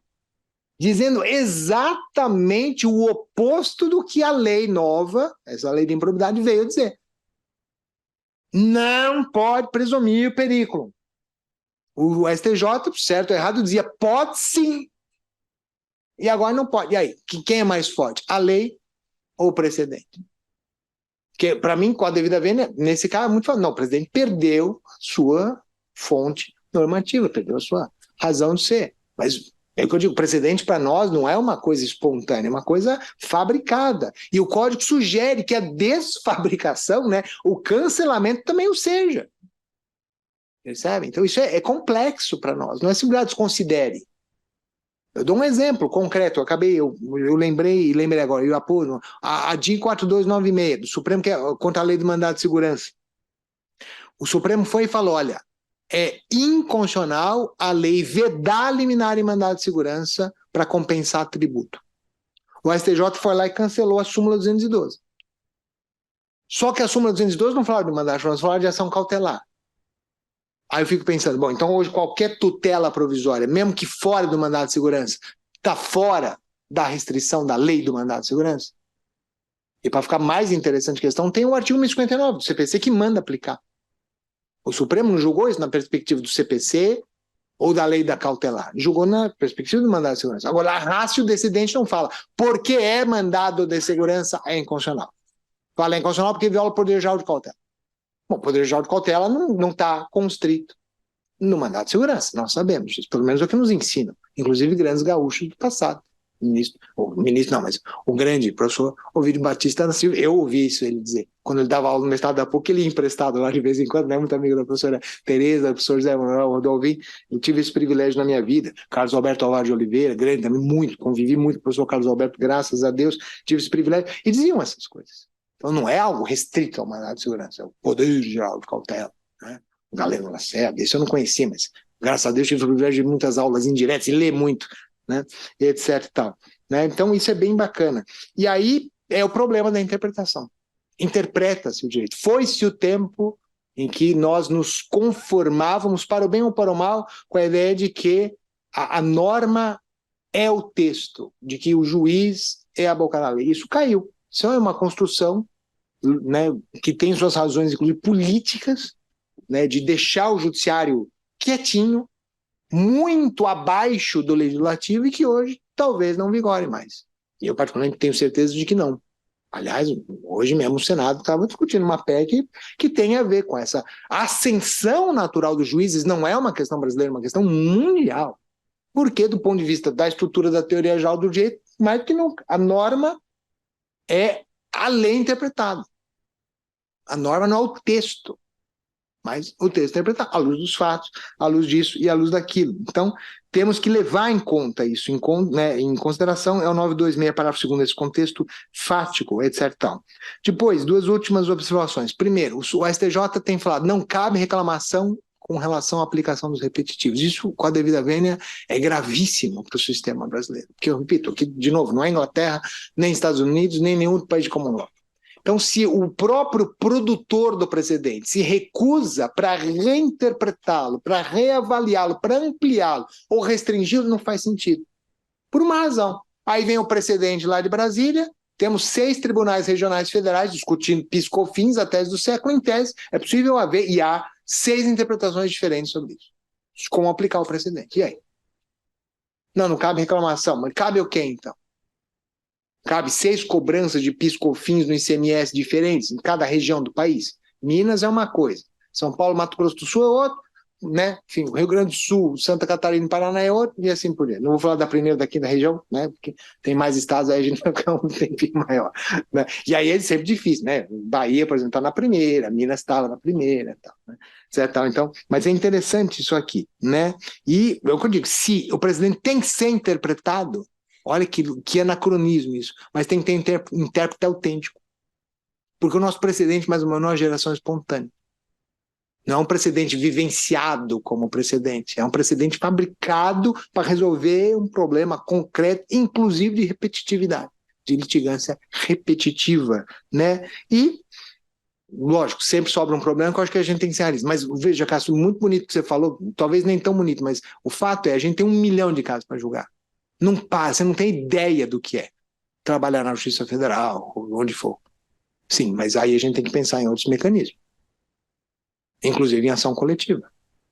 dizendo exatamente o oposto do que a lei nova, essa lei de improbidade, veio dizer. Não pode presumir o perigo. O STJ, certo ou errado, dizia pode sim. E agora não pode. E aí, quem é mais forte? A lei ou o precedente? Porque, para mim, com a devida vênia, nesse caso é muito fácil. Não, o presidente perdeu a sua fonte normativa, perdeu a sua razão de ser. Mas é o que eu digo, precedente para nós não é uma coisa espontânea, é uma coisa fabricada. E o código sugere que a desfabricação, né, o cancelamento também o seja. Percebe? Então isso é complexo para nós, não é simplesmente desconsidere. Eu dou um exemplo concreto, eu lembrei agora, eu apoio a DIN 4296 do Supremo, que é contra a lei do mandado de segurança. O Supremo foi e falou: olha, é inconstitucional a lei vedar liminar em mandado de segurança para compensar tributo. O STJ foi lá e cancelou a súmula 212. Só que a súmula 212 não falava de mandado de segurança, falava de ação cautelar. Aí eu fico pensando, bom, então hoje qualquer tutela provisória, mesmo que fora do mandado de segurança, está fora da restrição da lei do mandado de segurança? E para ficar mais interessante a questão, tem o artigo 1059 do CPC que manda aplicar. O Supremo não julgou isso na perspectiva do CPC ou da lei da cautelar, julgou na perspectiva do mandado de segurança. Agora, a rácio decidente não fala porque é mandado de segurança é inconstitucional. Fala é inconstitucional porque viola o poder geral de cautela. Bom, o poder geral de cautela não está constrito no mandado de segurança, nós sabemos disso, pelo menos é o que nos ensinam, inclusive grandes gaúchos do passado. O grande professor Ovidio Batista da Silva, eu ouvi isso ele dizer, quando ele dava aula no mestrado da PUC, ele ia emprestado lá de vez em quando, né, muito amigo da professora Tereza, do professor José Manuel Rodolfo, eu tive esse privilégio na minha vida, Carlos Alberto Alvar de Oliveira, grande também, convivi muito com o professor Carlos Alberto, graças a Deus, tive esse privilégio, e diziam essas coisas. Então não é algo restrito ao mandado de segurança, é o poder geral de cautela, né? Galeno Lacerda, isso eu não conhecia, mas graças a Deus tive o privilégio de muitas aulas indiretas e ler muito, né, e etc e tal, né? Então isso é bem bacana. E aí é o problema da interpretação. Interpreta-se o direito. Foi-se o tempo em que nós nos conformávamos, para o bem ou para o mal, com a ideia de que a norma é o texto, de que o juiz é a boca da lei. Isso caiu. Isso é uma construção, né, que tem suas razões, inclusive políticas, né, de deixar o judiciário quietinho, muito abaixo do legislativo e que hoje talvez não vigore mais. E eu particularmente tenho certeza de que não. Aliás, hoje mesmo o Senado estava discutindo uma PEC que tem a ver com essa ascensão natural dos juízes, não é uma questão brasileira, é uma questão mundial. Porque, do ponto de vista da estrutura da teoria geral do direito, mais do que nunca, a norma é a lei interpretada. A norma não é o texto, mas o texto é interpretado à luz dos fatos, à luz disso e à luz daquilo. Então, temos que levar em conta isso, em consideração, é o 926, parágrafo 2º, esse contexto fático, etc. Tal. Depois, duas últimas observações. Primeiro, o STJ tem falado, não cabe reclamação com relação à aplicação dos repetitivos. Isso, com a devida vênia, é gravíssimo para o sistema brasileiro. Porque, eu repito, aqui, de novo, não é Inglaterra, nem Estados Unidos, nem nenhum outro país de Commonwealth. Então, se o próprio produtor do precedente se recusa para reinterpretá-lo, para reavaliá-lo, para ampliá-lo ou restringi-lo, não faz sentido. Por uma razão. Aí vem o precedente lá de Brasília, temos 6 tribunais regionais federais discutindo PIS/COFINS, a tese do século. Em tese, é possível haver, e há 6 interpretações diferentes sobre isso. Como aplicar o precedente. E aí? Não cabe reclamação, mas cabe o quê, então? Cabe 6 cobranças de PIS/COFINS no ICMS diferentes em cada região do país. Minas é uma coisa, São Paulo, Mato Grosso do Sul é outra, né? Enfim, Rio Grande do Sul, Santa Catarina e Paraná é outro, e assim por diante. Não vou falar da primeira daqui da região, né? Porque tem mais estados aí, a gente vai ficar um tempinho maior. Né? E aí é sempre difícil, né? Bahia, por exemplo, está na primeira, Minas estava na primeira, tal, né? Certo? Então, mas é interessante isso aqui, né? E é o que eu digo, se o presidente tem que ser interpretado, olha que anacronismo isso, mas tem que ter intérprete autêntico. Porque o nosso precedente, mais ou menos, é uma geração espontânea. Não é um precedente vivenciado como precedente, é um precedente fabricado para resolver um problema concreto, inclusive de repetitividade, de litigância repetitiva, né? E, lógico, sempre sobra um problema que eu acho que a gente tem que ser realista. Mas veja, Cássio, muito bonito que você falou, talvez nem tão bonito, mas o fato é, a gente tem 1 milhão de casos para julgar. Não passa, você não tem ideia do que é trabalhar na Justiça Federal, onde for. Sim, mas aí a gente tem que pensar em outros mecanismos, inclusive em ação coletiva.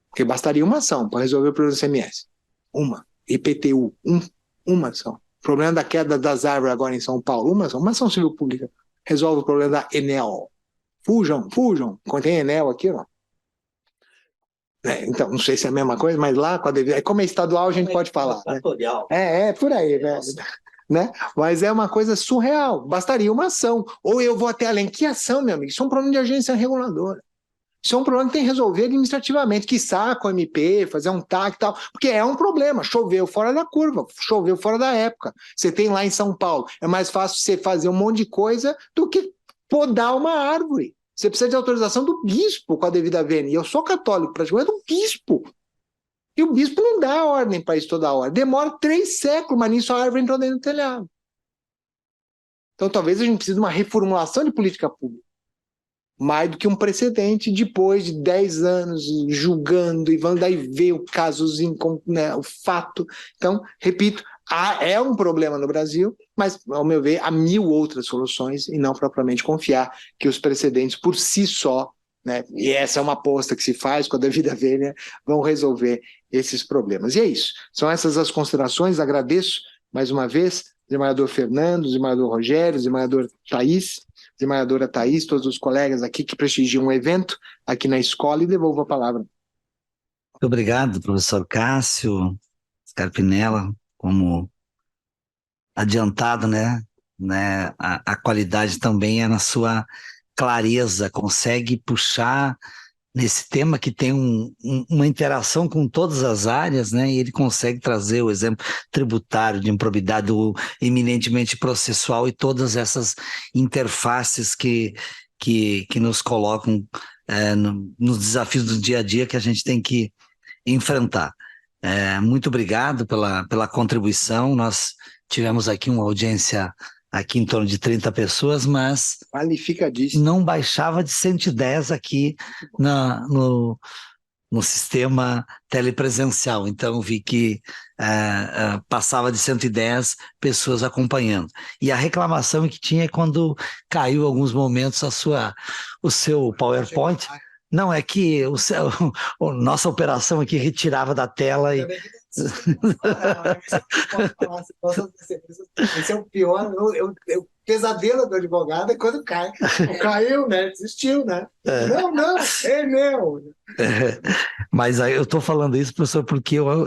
Porque bastaria uma ação para resolver o problema do ICMS. Uma. IPTU, uma ação. O problema da queda das árvores agora em São Paulo, uma ação civil pública. Resolve o problema da Enel. Fujam. Contém Enel aqui, não? Então, não sei se é a mesma coisa, mas lá, como é estadual, a gente pode falar. Né? Por aí, né? Mas é uma coisa surreal. Bastaria uma ação. Ou eu vou até além. Que ação, meu amigo? Isso é um problema de agência reguladora. Isso é um problema que tem que resolver administrativamente, quiçá com o MP, fazer um TAC e tal, porque é um problema, choveu fora da curva, choveu fora da época. Você tem lá em São Paulo, é mais fácil você fazer um monte de coisa do que podar uma árvore. Você precisa de autorização do bispo com a devida vênia. E eu sou católico, praticamente, do bispo. E o bispo não dá ordem para isso toda hora. Demora 3 séculos, mas nisso a árvore entrou dentro do telhado. Então talvez a gente precise de uma reformulação de política pública. Mais do que um precedente depois de 10 anos julgando e vão daí ver o casozinho, né, o fato. Então, repito, é um problema no Brasil, mas, ao meu ver, há 1000 outras soluções e não propriamente confiar que os precedentes por si só, né, e essa é uma aposta que se faz com a devida vênia, vão resolver esses problemas. E é isso. São essas as considerações. Agradeço mais uma vez, desembargador Fernando, desembargador Rogério, desembargador Thaís, desembargadora Thaís, todos os colegas aqui que prestigiam o evento aqui na escola, e devolvo a palavra. Muito obrigado, professor Cássio Scarpinella, como adiantado, né? A qualidade também é na sua clareza, consegue puxar nesse tema que tem uma interação com todas as áreas, né? E ele consegue trazer o exemplo tributário, de improbidade, do eminentemente processual e todas essas interfaces que nos colocam nos desafios do dia a dia que a gente tem que enfrentar. Muito obrigado pela contribuição. Nós tivemos aqui uma audiência aqui em torno de 30 pessoas, mas não baixava de 110 aqui no sistema telepresencial. Então, vi que passava de 110 pessoas acompanhando. E a reclamação que tinha é quando caiu em alguns momentos o seu PowerPoint. Não, é que nossa operação aqui retirava da tela e... Esse é o pior, o pesadelo do advogado é quando cai. Caiu, né? Desistiu, né? Não, é meu. Mas eu estou falando isso, professor, porque eu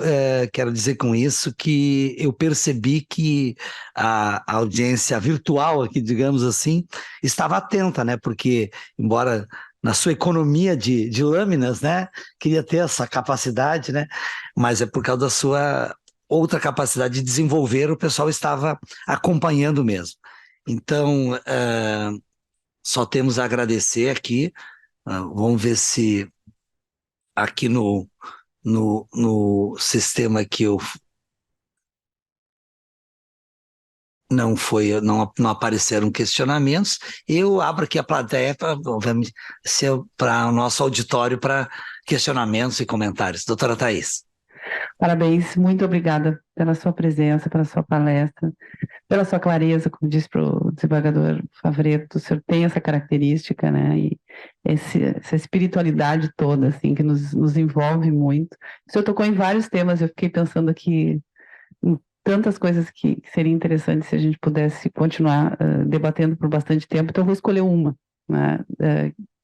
quero dizer com isso que eu percebi que a audiência virtual aqui, digamos assim, estava atenta, né? Porque, embora na sua economia de lâminas, né? Queria ter essa capacidade, né? Mas é por causa da sua outra capacidade de desenvolver, o pessoal estava acompanhando mesmo. Então, só temos a agradecer aqui. Vamos ver se aqui no sistema que eu não apareceram questionamentos. Eu abro aqui a plateia para o nosso auditório para questionamentos e comentários. Doutora Thaís. Parabéns, muito obrigada pela sua presença, pela sua palestra, pela sua clareza, como disse para o desembargador Favretto, o senhor tem essa característica, né, e essa espiritualidade toda, assim, que nos envolve muito. O senhor tocou em vários temas, eu fiquei pensando aqui em tantas coisas que seria interessante se a gente pudesse continuar debatendo por bastante tempo, então eu vou escolher uma, né.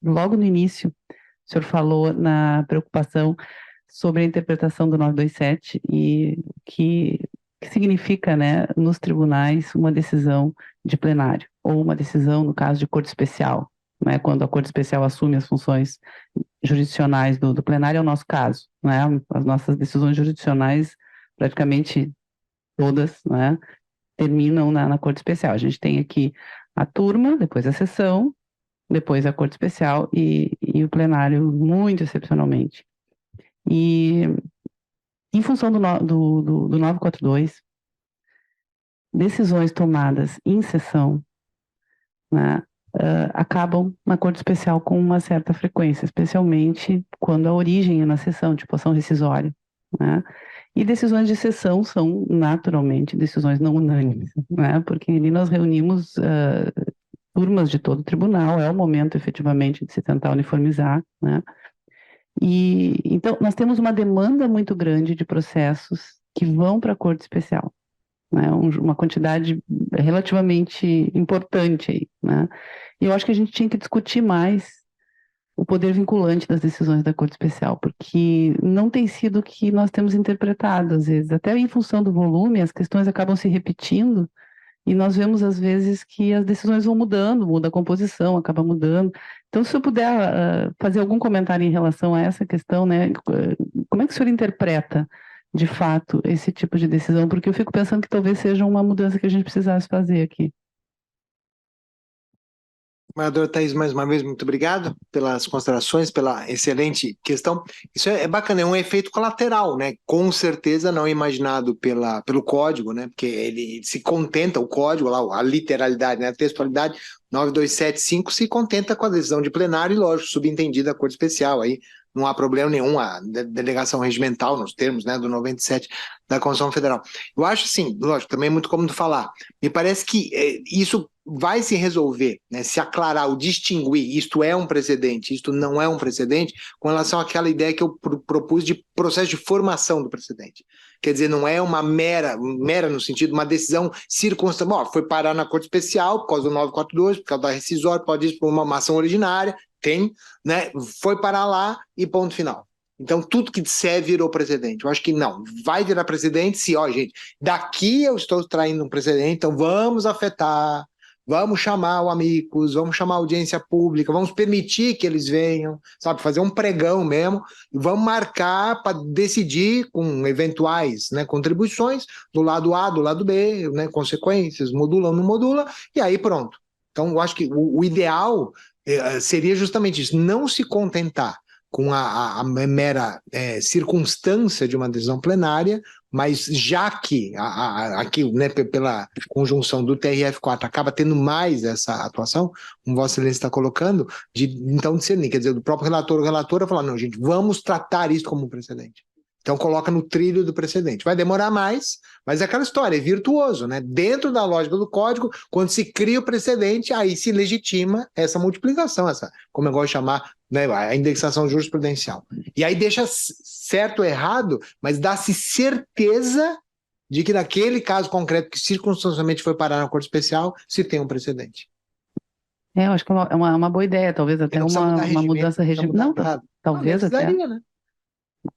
Logo no início, o senhor falou na preocupação sobre a interpretação do 927 e o que significa, né, nos tribunais uma decisão de plenário, ou uma decisão, no caso de corte especial, né, quando a corte especial assume as funções jurisdicionais do plenário, é o nosso caso, né, as nossas decisões jurisdicionais, praticamente todas, né, terminam na corte especial. A gente tem aqui a turma, depois a sessão, depois a Corte Especial e o plenário, muito excepcionalmente. E em função do 942, decisões tomadas em sessão, né, acabam na Corte Especial com uma certa frequência, especialmente quando a origem é na sessão, tipo ação rescisória, né? E decisões de sessão são, naturalmente, decisões não unânimes, né? Porque ali nós reunimos turmas de todo o tribunal, é o momento, efetivamente, de se tentar uniformizar, né? E, então, nós temos uma demanda muito grande de processos que vão para a Corte Especial, né? Uma quantidade relativamente importante aí, né? E eu acho que a gente tinha que discutir mais o poder vinculante das decisões da Corte Especial, porque não tem sido o que nós temos interpretado, às vezes, até em função do volume, as questões acabam se repetindo, e nós vemos, às vezes, que as decisões vão mudando, muda a composição, acaba mudando. Então, se eu puder fazer algum comentário em relação a essa questão, né, como é que o senhor interpreta, de fato, esse tipo de decisão? Porque eu fico pensando que talvez seja uma mudança que a gente precisasse fazer aqui. Senador Thaís, mais uma vez, muito obrigado pelas considerações, pela excelente questão. Isso é bacana, é um efeito colateral, né? Com certeza não imaginado pelo código, né? Porque ele se contenta, o código lá, a literalidade, né? A textualidade 9275 se contenta com a decisão de plenário e, lógico, subentendida a Corte Especial. Aí não há problema nenhum, a delegação regimental, nos termos, né, do 97 da Constituição Federal. Eu acho, assim, lógico, também é muito cômodo falar. Me parece que isso vai se resolver, né, se aclarar, o distinguir, isto é um precedente, isto não é um precedente, com relação àquela ideia que eu propus de processo de formação do precedente. Quer dizer, não é uma mera no sentido, uma decisão circunstancial. Foi parar na Corte Especial por causa do 942, por causa da rescisória, pode ir por uma ação originária, tem, né, foi parar lá e ponto final. Então, tudo que disser virou precedente. Eu acho que não. Vai virar precedente se, ó, gente, daqui eu estou traindo um precedente, então vamos afetar, vamos chamar o amigos, vamos chamar a audiência pública, vamos permitir que eles venham, sabe, fazer um pregão mesmo, e vamos marcar para decidir com eventuais, né, contribuições do lado A, do lado B, né, consequências, modula ou não modula, e aí pronto. Então, eu acho que o ideal seria justamente isso, não se contentar com a mera circunstância de uma decisão plenária, mas já que aqui, né, pela conjunção do TRF4 acaba tendo mais essa atuação, como Vossa Excelência está colocando, então discernir, quer dizer, do próprio relator ou relatora falar, não, gente, vamos tratar isso como um precedente. Então coloca no trilho do precedente. Vai demorar mais, mas é aquela história, é virtuoso, né? Dentro da lógica do código, quando se cria o precedente, aí se legitima essa multiplicação, essa, como eu gosto de chamar, né, a indexação jurisprudencial. E aí deixa certo ou errado, mas dá-se certeza de que naquele caso concreto que circunstancialmente foi parar na Corte Especial, se tem um precedente. Eu acho que é uma boa ideia, talvez até uma mudança regimental. Não, talvez até. Né?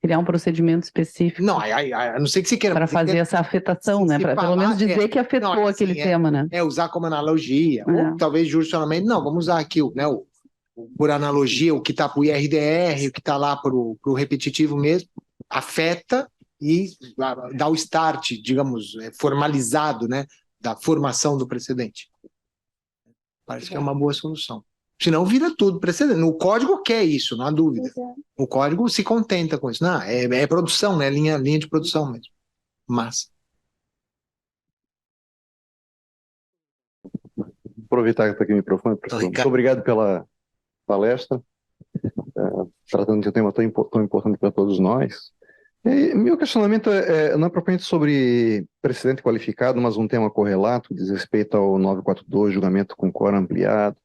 Criar um procedimento específico. Não, a não ser que se queira. Para fazer essa afetação, né? Para pelo menos dizer que afetou não, aquele tema, né? Usar como analogia, ou talvez jurisdicionalmente, não, vamos usar aqui, né, por analogia, o que está para o IRDR, o que está lá para o repetitivo mesmo, afeta e dá o start, digamos, formalizado, né, da formação do precedente. Parece que é uma boa solução. Senão vira tudo precedente. O código quer isso, não há dúvida. O código se contenta com isso. Não, é produção, né? Linha de produção mesmo. Massa. Aproveitar que está aqui o microfone, professor. Muito obrigado pela palestra, tratando de um tema tão importante para todos nós. E meu questionamento não é propriamente sobre precedente qualificado, mas um tema correlato, diz respeito ao 942, julgamento com quórum ampliado.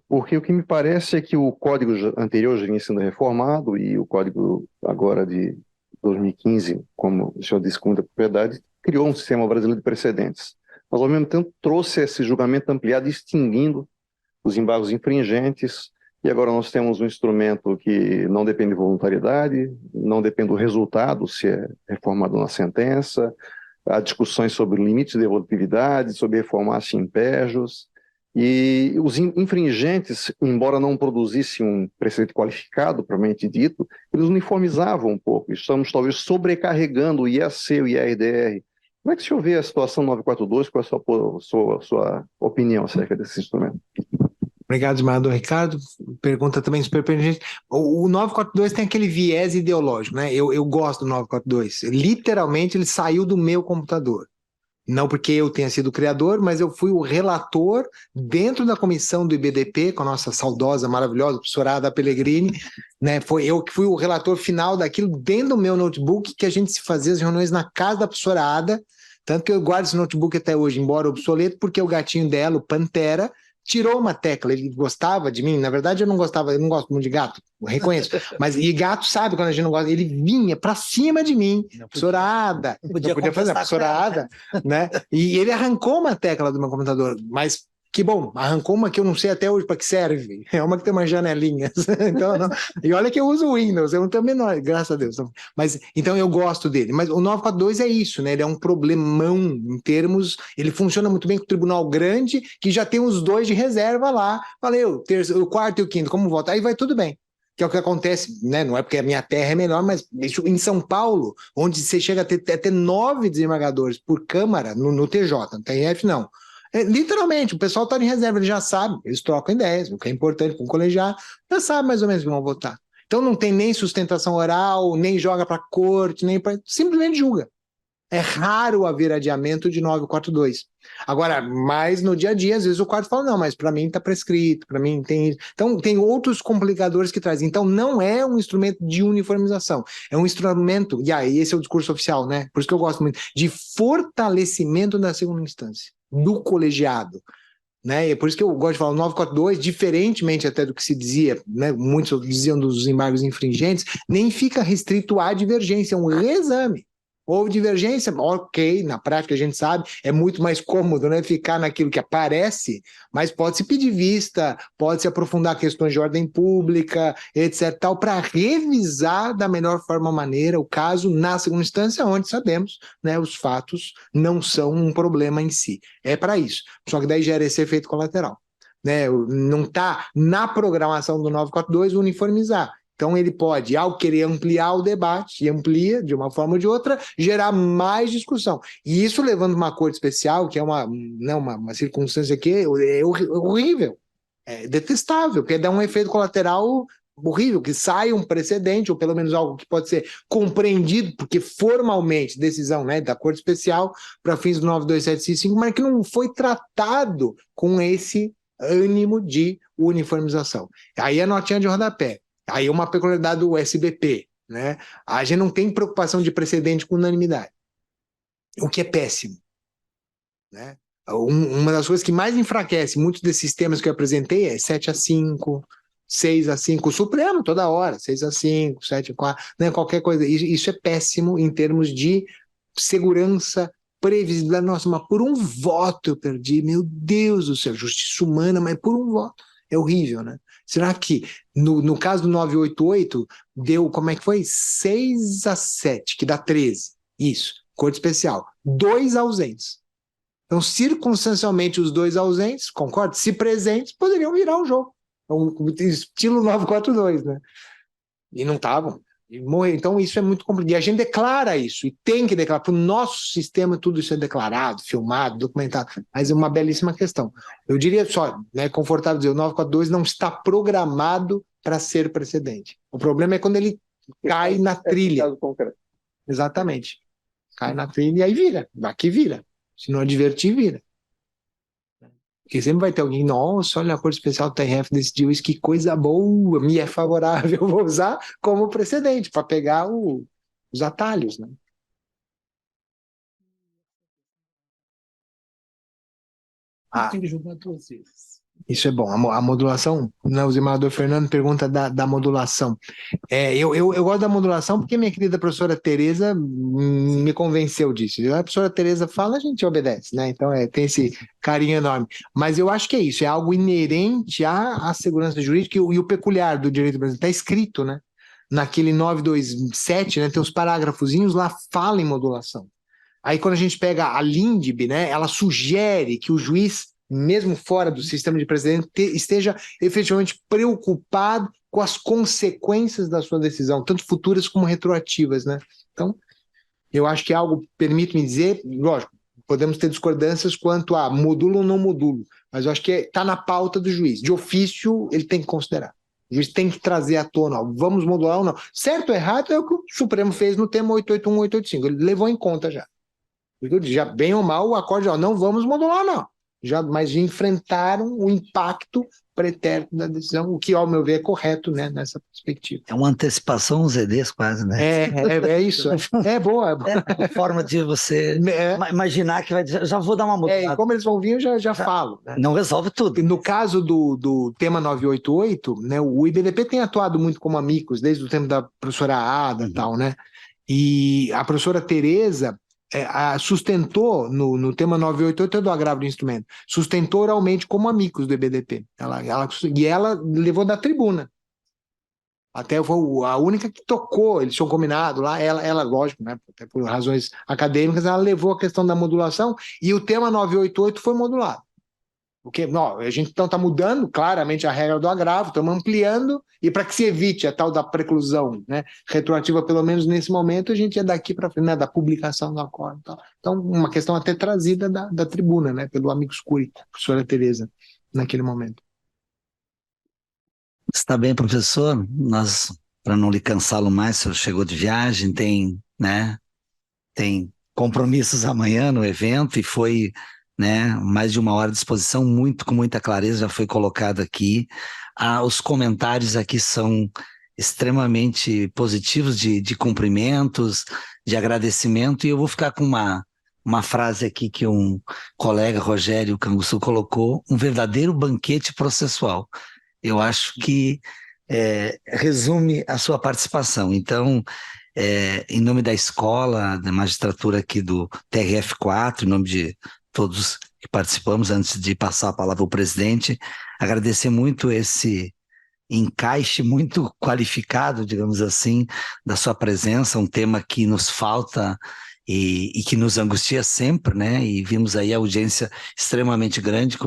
Porque o que me parece é que o código anterior já vinha sendo reformado e o código agora de 2015, como o senhor disse com muita propriedade, criou um sistema brasileiro de precedentes, mas ao mesmo tempo trouxe esse julgamento ampliado, extinguindo os embargos infringentes, e agora nós temos um instrumento que não depende de voluntariedade, não depende do resultado, se é reformado na sentença, há discussões sobre limites de devolutividade, sobre reformar-se impégios. E os infringentes, embora não produzissem um precedente qualificado, propriamente dito, eles uniformizavam um pouco. Estamos talvez sobrecarregando o IAC, o IRDR Como é que o senhor vê a situação 942? Qual é a sua opinião acerca desse instrumento? Obrigado, desembargador Ricardo. Pergunta também super pertinente. O 942 tem aquele viés ideológico, né? Eu gosto do 942. Literalmente, ele saiu do meu computador. Não porque eu tenha sido o criador, mas eu fui o relator dentro da comissão do IBDP, com a nossa saudosa, maravilhosa professora Ada Pellegrini, né? Foi eu que fui o relator final daquilo dentro do meu notebook, que a gente se fazia as reuniões na casa da professora Ada, tanto que eu guardo esse notebook até hoje, embora obsoleto, porque o gatinho dela, o Pantera, tirou uma tecla, ele gostava de mim, na verdade eu não gosto muito de gato, eu reconheço, mas e gato sabe quando a gente não gosta, ele vinha pra cima de mim, professorada, não podia fazer, professorada, né, e ele arrancou uma tecla do meu computador, mas que bom, arrancou uma que eu não sei até hoje para que serve, é uma que tem umas janelinhas, então, não. E olha que eu uso o Windows, eu não tenho menor, graças a Deus, mas então eu gosto dele, mas o 942 é isso, né, ele é um problemão em termos, ele funciona muito bem com o tribunal grande, que já tem os dois de reserva lá, valeu, o quarto e o quinto, como volta, aí vai tudo bem. Que é o que acontece, né? Não é porque a minha terra é melhor, mas isso, em São Paulo, onde você chega a ter 9 desembargadores por Câmara, no TJ, no TRF não. Literalmente, o pessoal está em reserva, ele já sabe, eles trocam ideias, o que é importante para um colegiado, já sabe mais ou menos o que vão votar. Então não tem nem sustentação oral, nem joga para a corte, simplesmente julga. É raro haver adiamento de 942. Agora, mas no dia a dia, às vezes o quarto fala, não, mas para mim está prescrito, para mim tem isso. Então, tem outros complicadores que trazem. Então, não é um instrumento de uniformização, é um instrumento, e aí esse é o discurso oficial, né? Por isso que eu gosto muito, de fortalecimento da segunda instância, do colegiado. Né? E é por isso que eu gosto de falar o 942, diferentemente até do que se dizia, né? Muitos diziam dos embargos infringentes, nem fica restrito à divergência, é um reexame. Houve divergência, ok, na prática a gente sabe, é muito mais cômodo, né, ficar naquilo que aparece, mas pode-se pedir vista, pode-se aprofundar questões de ordem pública, etc, tal, para revisar da melhor forma maneira o caso na segunda instância, onde sabemos, né, os fatos não são um problema em si. É para isso, só que daí gera esse efeito colateral. Né, não está na programação do 942 uniformizar. Então ele pode, ao querer ampliar o debate, e amplia de uma forma ou de outra, gerar mais discussão. E isso levando uma corte especial, que é uma circunstância que é horrível, é detestável, porque dá um efeito colateral horrível, que sai um precedente, ou pelo menos algo que pode ser compreendido, porque formalmente, decisão, né, da corte especial para fins do 92765, mas que não foi tratado com esse ânimo de uniformização. Aí a notinha de rodapé. Aí é uma peculiaridade do SBP, né? A gente não tem preocupação de precedente com unanimidade, o que é péssimo, né? Uma das coisas que mais enfraquece muitos desses sistemas que eu apresentei é 7-5, 6-5, o Supremo toda hora, 6-5, 7-4, né? Qualquer coisa. Isso é péssimo em termos de segurança, previsibilidade. Nossa, mas por um voto eu perdi, meu Deus do céu, justiça humana, mas por um voto. É horrível, né? Será que, no caso do 988, deu, como é que foi? 6-7, que dá 13. Isso, corte especial. 2 ausentes. Então, circunstancialmente, os 2 ausentes, concorda? Se presentes, poderiam virar o jogo. O estilo 942, né? E não estavam. Então, isso é muito complicado. E a gente declara isso, e tem que declarar. Para o nosso sistema, tudo isso é declarado, filmado, documentado. Mas é uma belíssima questão. Eu diria só, né, confortável dizer, o 942 não está programado para ser precedente. O problema é quando ele cai na trilha. Exatamente. Cai na trilha e aí vira. Aqui vira. Se não advertir, vira. Porque sempre vai ter alguém, nossa, olha a Corte Especial do TRF decidiu isso, que coisa boa, me é favorável, eu vou usar como precedente, para pegar os atalhos, né? Tem que julgar 2 vezes. Isso é bom. A modulação, né, o desembargador Fernando pergunta da modulação. Eu gosto da modulação porque minha querida professora Tereza me convenceu disso. A professora Tereza fala, a gente obedece, né? Então tem esse carinho enorme. Mas eu acho que é isso, é algo inerente à segurança jurídica e o peculiar do direito brasileiro. Está escrito, né? Naquele 927, né, tem os parágrafozinhos, lá fala em modulação. Aí quando a gente pega a LINDB, né, ela sugere que o juiz, mesmo fora do sistema de precedente, esteja efetivamente preocupado com as consequências da sua decisão, tanto futuras como retroativas, né? Então, Eu acho que é algo, permite-me dizer, lógico, podemos ter discordâncias quanto a modulo ou não modulo, mas eu acho que está na pauta do juiz. De ofício, ele tem que considerar. O juiz tem que trazer à tona, ó, vamos modular ou não. Certo ou errado é o que o Supremo fez no tema 881, 885. Ele levou em conta já. Já bem ou mal, o acorde, ó, não vamos modular, não. Mas já enfrentaram o impacto pretérito da decisão, o que, ao meu ver, é correto, né, nessa perspectiva. É uma antecipação, uns EDs quase, né? É isso. É boa. É uma forma de você imaginar que vai dizer, já vou dar uma mudada. E como eles vão vir, eu já falo. Né? Não resolve tudo. No caso do tema 988, né, o IBDP tem atuado muito como amigos, desde o tempo da professora Ada e tal, né? E a professora Tereza sustentou, no tema 988 do agravo do instrumento, sustentou oralmente como amigos do IBDP. Ela levou da tribuna. Até foi a única que tocou, eles tinham combinado lá, ela lógico, né, até por razões acadêmicas, ela levou a questão da modulação e o tema 988 foi modulado. Porque não, a gente então está mudando claramente a regra do agravo, estamos ampliando, e para que se evite a tal da preclusão, né, retroativa, pelo menos nesse momento, a gente é daqui para frente, né, da publicação do acordo. Então, uma questão até trazida da tribuna, né, pelo amicus curiae, professora Tereza, naquele momento. Está bem, professor? Nós, para não lhe cansá-lo mais, o senhor chegou de viagem, tem compromissos amanhã no evento e foi, né, mais de 1 hora de exposição, com muita clareza, já foi colocado aqui. Os comentários aqui são extremamente positivos, de cumprimentos, de agradecimento, e eu vou ficar com uma frase aqui que um colega, Rogério Canguçu, colocou, um verdadeiro banquete processual. Eu acho que resume a sua participação. Então, em nome da escola, da magistratura aqui do TRF4, em nome de todos que participamos, antes de passar a palavra ao presidente, agradecer muito esse encaixe muito qualificado, digamos assim, da sua presença, um tema que nos falta e que nos angustia sempre, né? E vimos aí a audiência extremamente grande,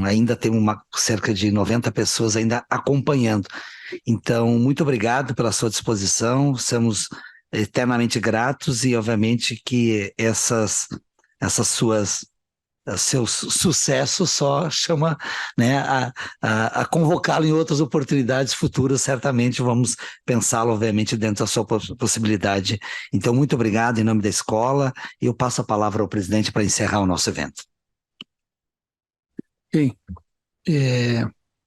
ainda temos cerca de 90 pessoas ainda acompanhando. Então, muito obrigado pela sua disposição, somos eternamente gratos e, obviamente, que seus sucessos só chama, né, a convocá-lo em outras oportunidades futuras, certamente vamos pensá-lo, obviamente, dentro da sua possibilidade. Então, muito obrigado em nome da escola e eu passo a palavra ao presidente para encerrar o nosso evento. Ok.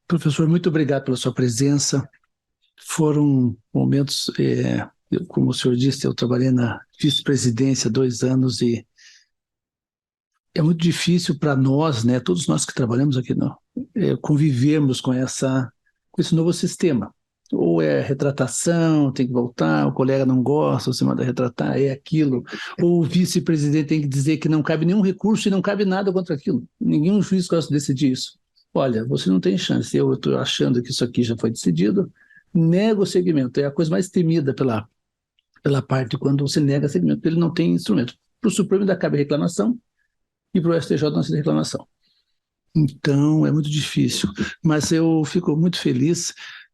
Professor, muito obrigado pela sua presença. Foram momentos, como o senhor disse, eu trabalhei na vice-presidência 2 anos e é muito difícil para nós, né, todos nós que trabalhamos aqui, convivermos com esse novo sistema. Ou é retratação, tem que voltar, o colega não gosta, você manda retratar, é aquilo. Ou o vice-presidente tem que dizer que não cabe nenhum recurso e não cabe nada contra aquilo. Nenhum juiz gosta de decidir isso. Olha, você não tem chance, eu estou achando que isso aqui já foi decidido, nega o segmento. É a coisa mais temida pela parte quando você nega segmento, porque ele não tem instrumento. Para o Supremo ainda cabe reclamação e para o STJ não tem reclamação. Então, é muito difícil. Mas eu fico muito feliz.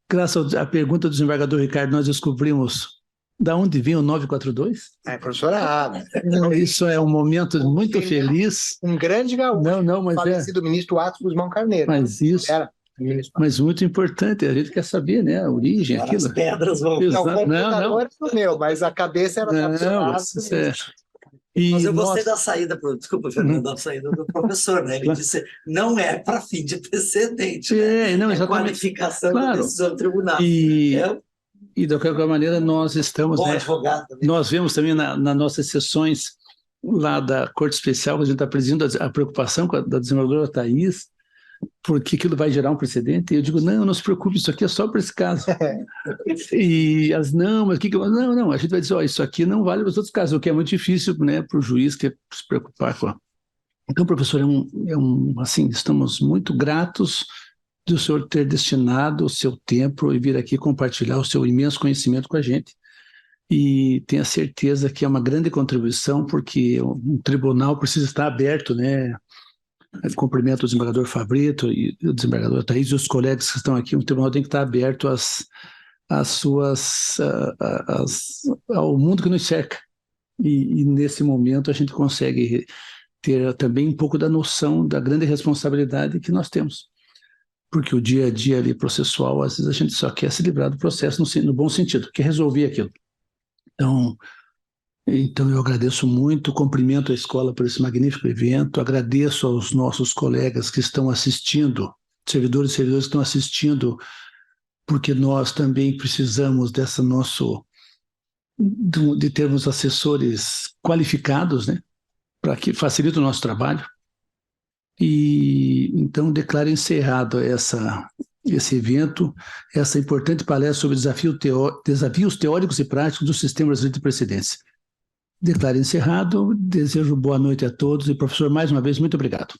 Graças à pergunta do desembargador Ricardo, nós descobrimos de onde vem o 942. Professora Ada. Isso é um momento muito feliz. Um grande gaúcho. Mas falecido ministro Atos Guzmão Carneiro. Mas isso... Mas muito importante, a gente quer saber, né, a origem, aquilo. As pedras vão... Não, o computador era o meu, mas a cabeça era da professora. Mas eu gostei da saída, desculpa, Fernando, da saída do professor, né? Ele disse, não é para fim de precedente, né? É qualificação da decisão do tribunal. E de qualquer maneira nós estamos... Bom advogado também. Nós vemos também nas nossas sessões lá da Corte Especial, a gente está presidindo a preocupação da desembargadora Thaís, porque aquilo vai gerar um precedente, e eu digo, não se preocupe, isso aqui é só para esse caso. E elas, mas o que eu... Não, a gente vai dizer, isso aqui não vale para os outros casos, o que é muito difícil, né, para o juiz que se preocupar com. Então, professor, assim, estamos muito gratos de o senhor ter destinado o seu tempo e vir aqui compartilhar o seu imenso conhecimento com a gente. E tenha certeza que é uma grande contribuição, porque um tribunal precisa estar aberto, né? Cumprimento o desembargador Favrito e o desembargador Thaís e os colegas que estão aqui. O tribunal tem que estar aberto ao mundo que nos cerca. e nesse momento a gente consegue ter também um pouco da noção da grande responsabilidade que nós temos. Porque o dia a dia ali processual, às vezes a gente só quer se livrar do processo no bom sentido, quer resolver aquilo. Então eu agradeço muito, cumprimento a escola por esse magnífico evento, agradeço aos nossos colegas que estão assistindo, servidores e servidoras que estão assistindo, porque nós também precisamos de termos assessores qualificados, né, para que facilite o nosso trabalho. E então declaro encerrado esse evento, essa importante palestra sobre desafios teóricos e práticos do Sistema Brasileiro de Precedência. Declaro encerrado, desejo boa noite a todos e, professor, mais uma vez, muito obrigado.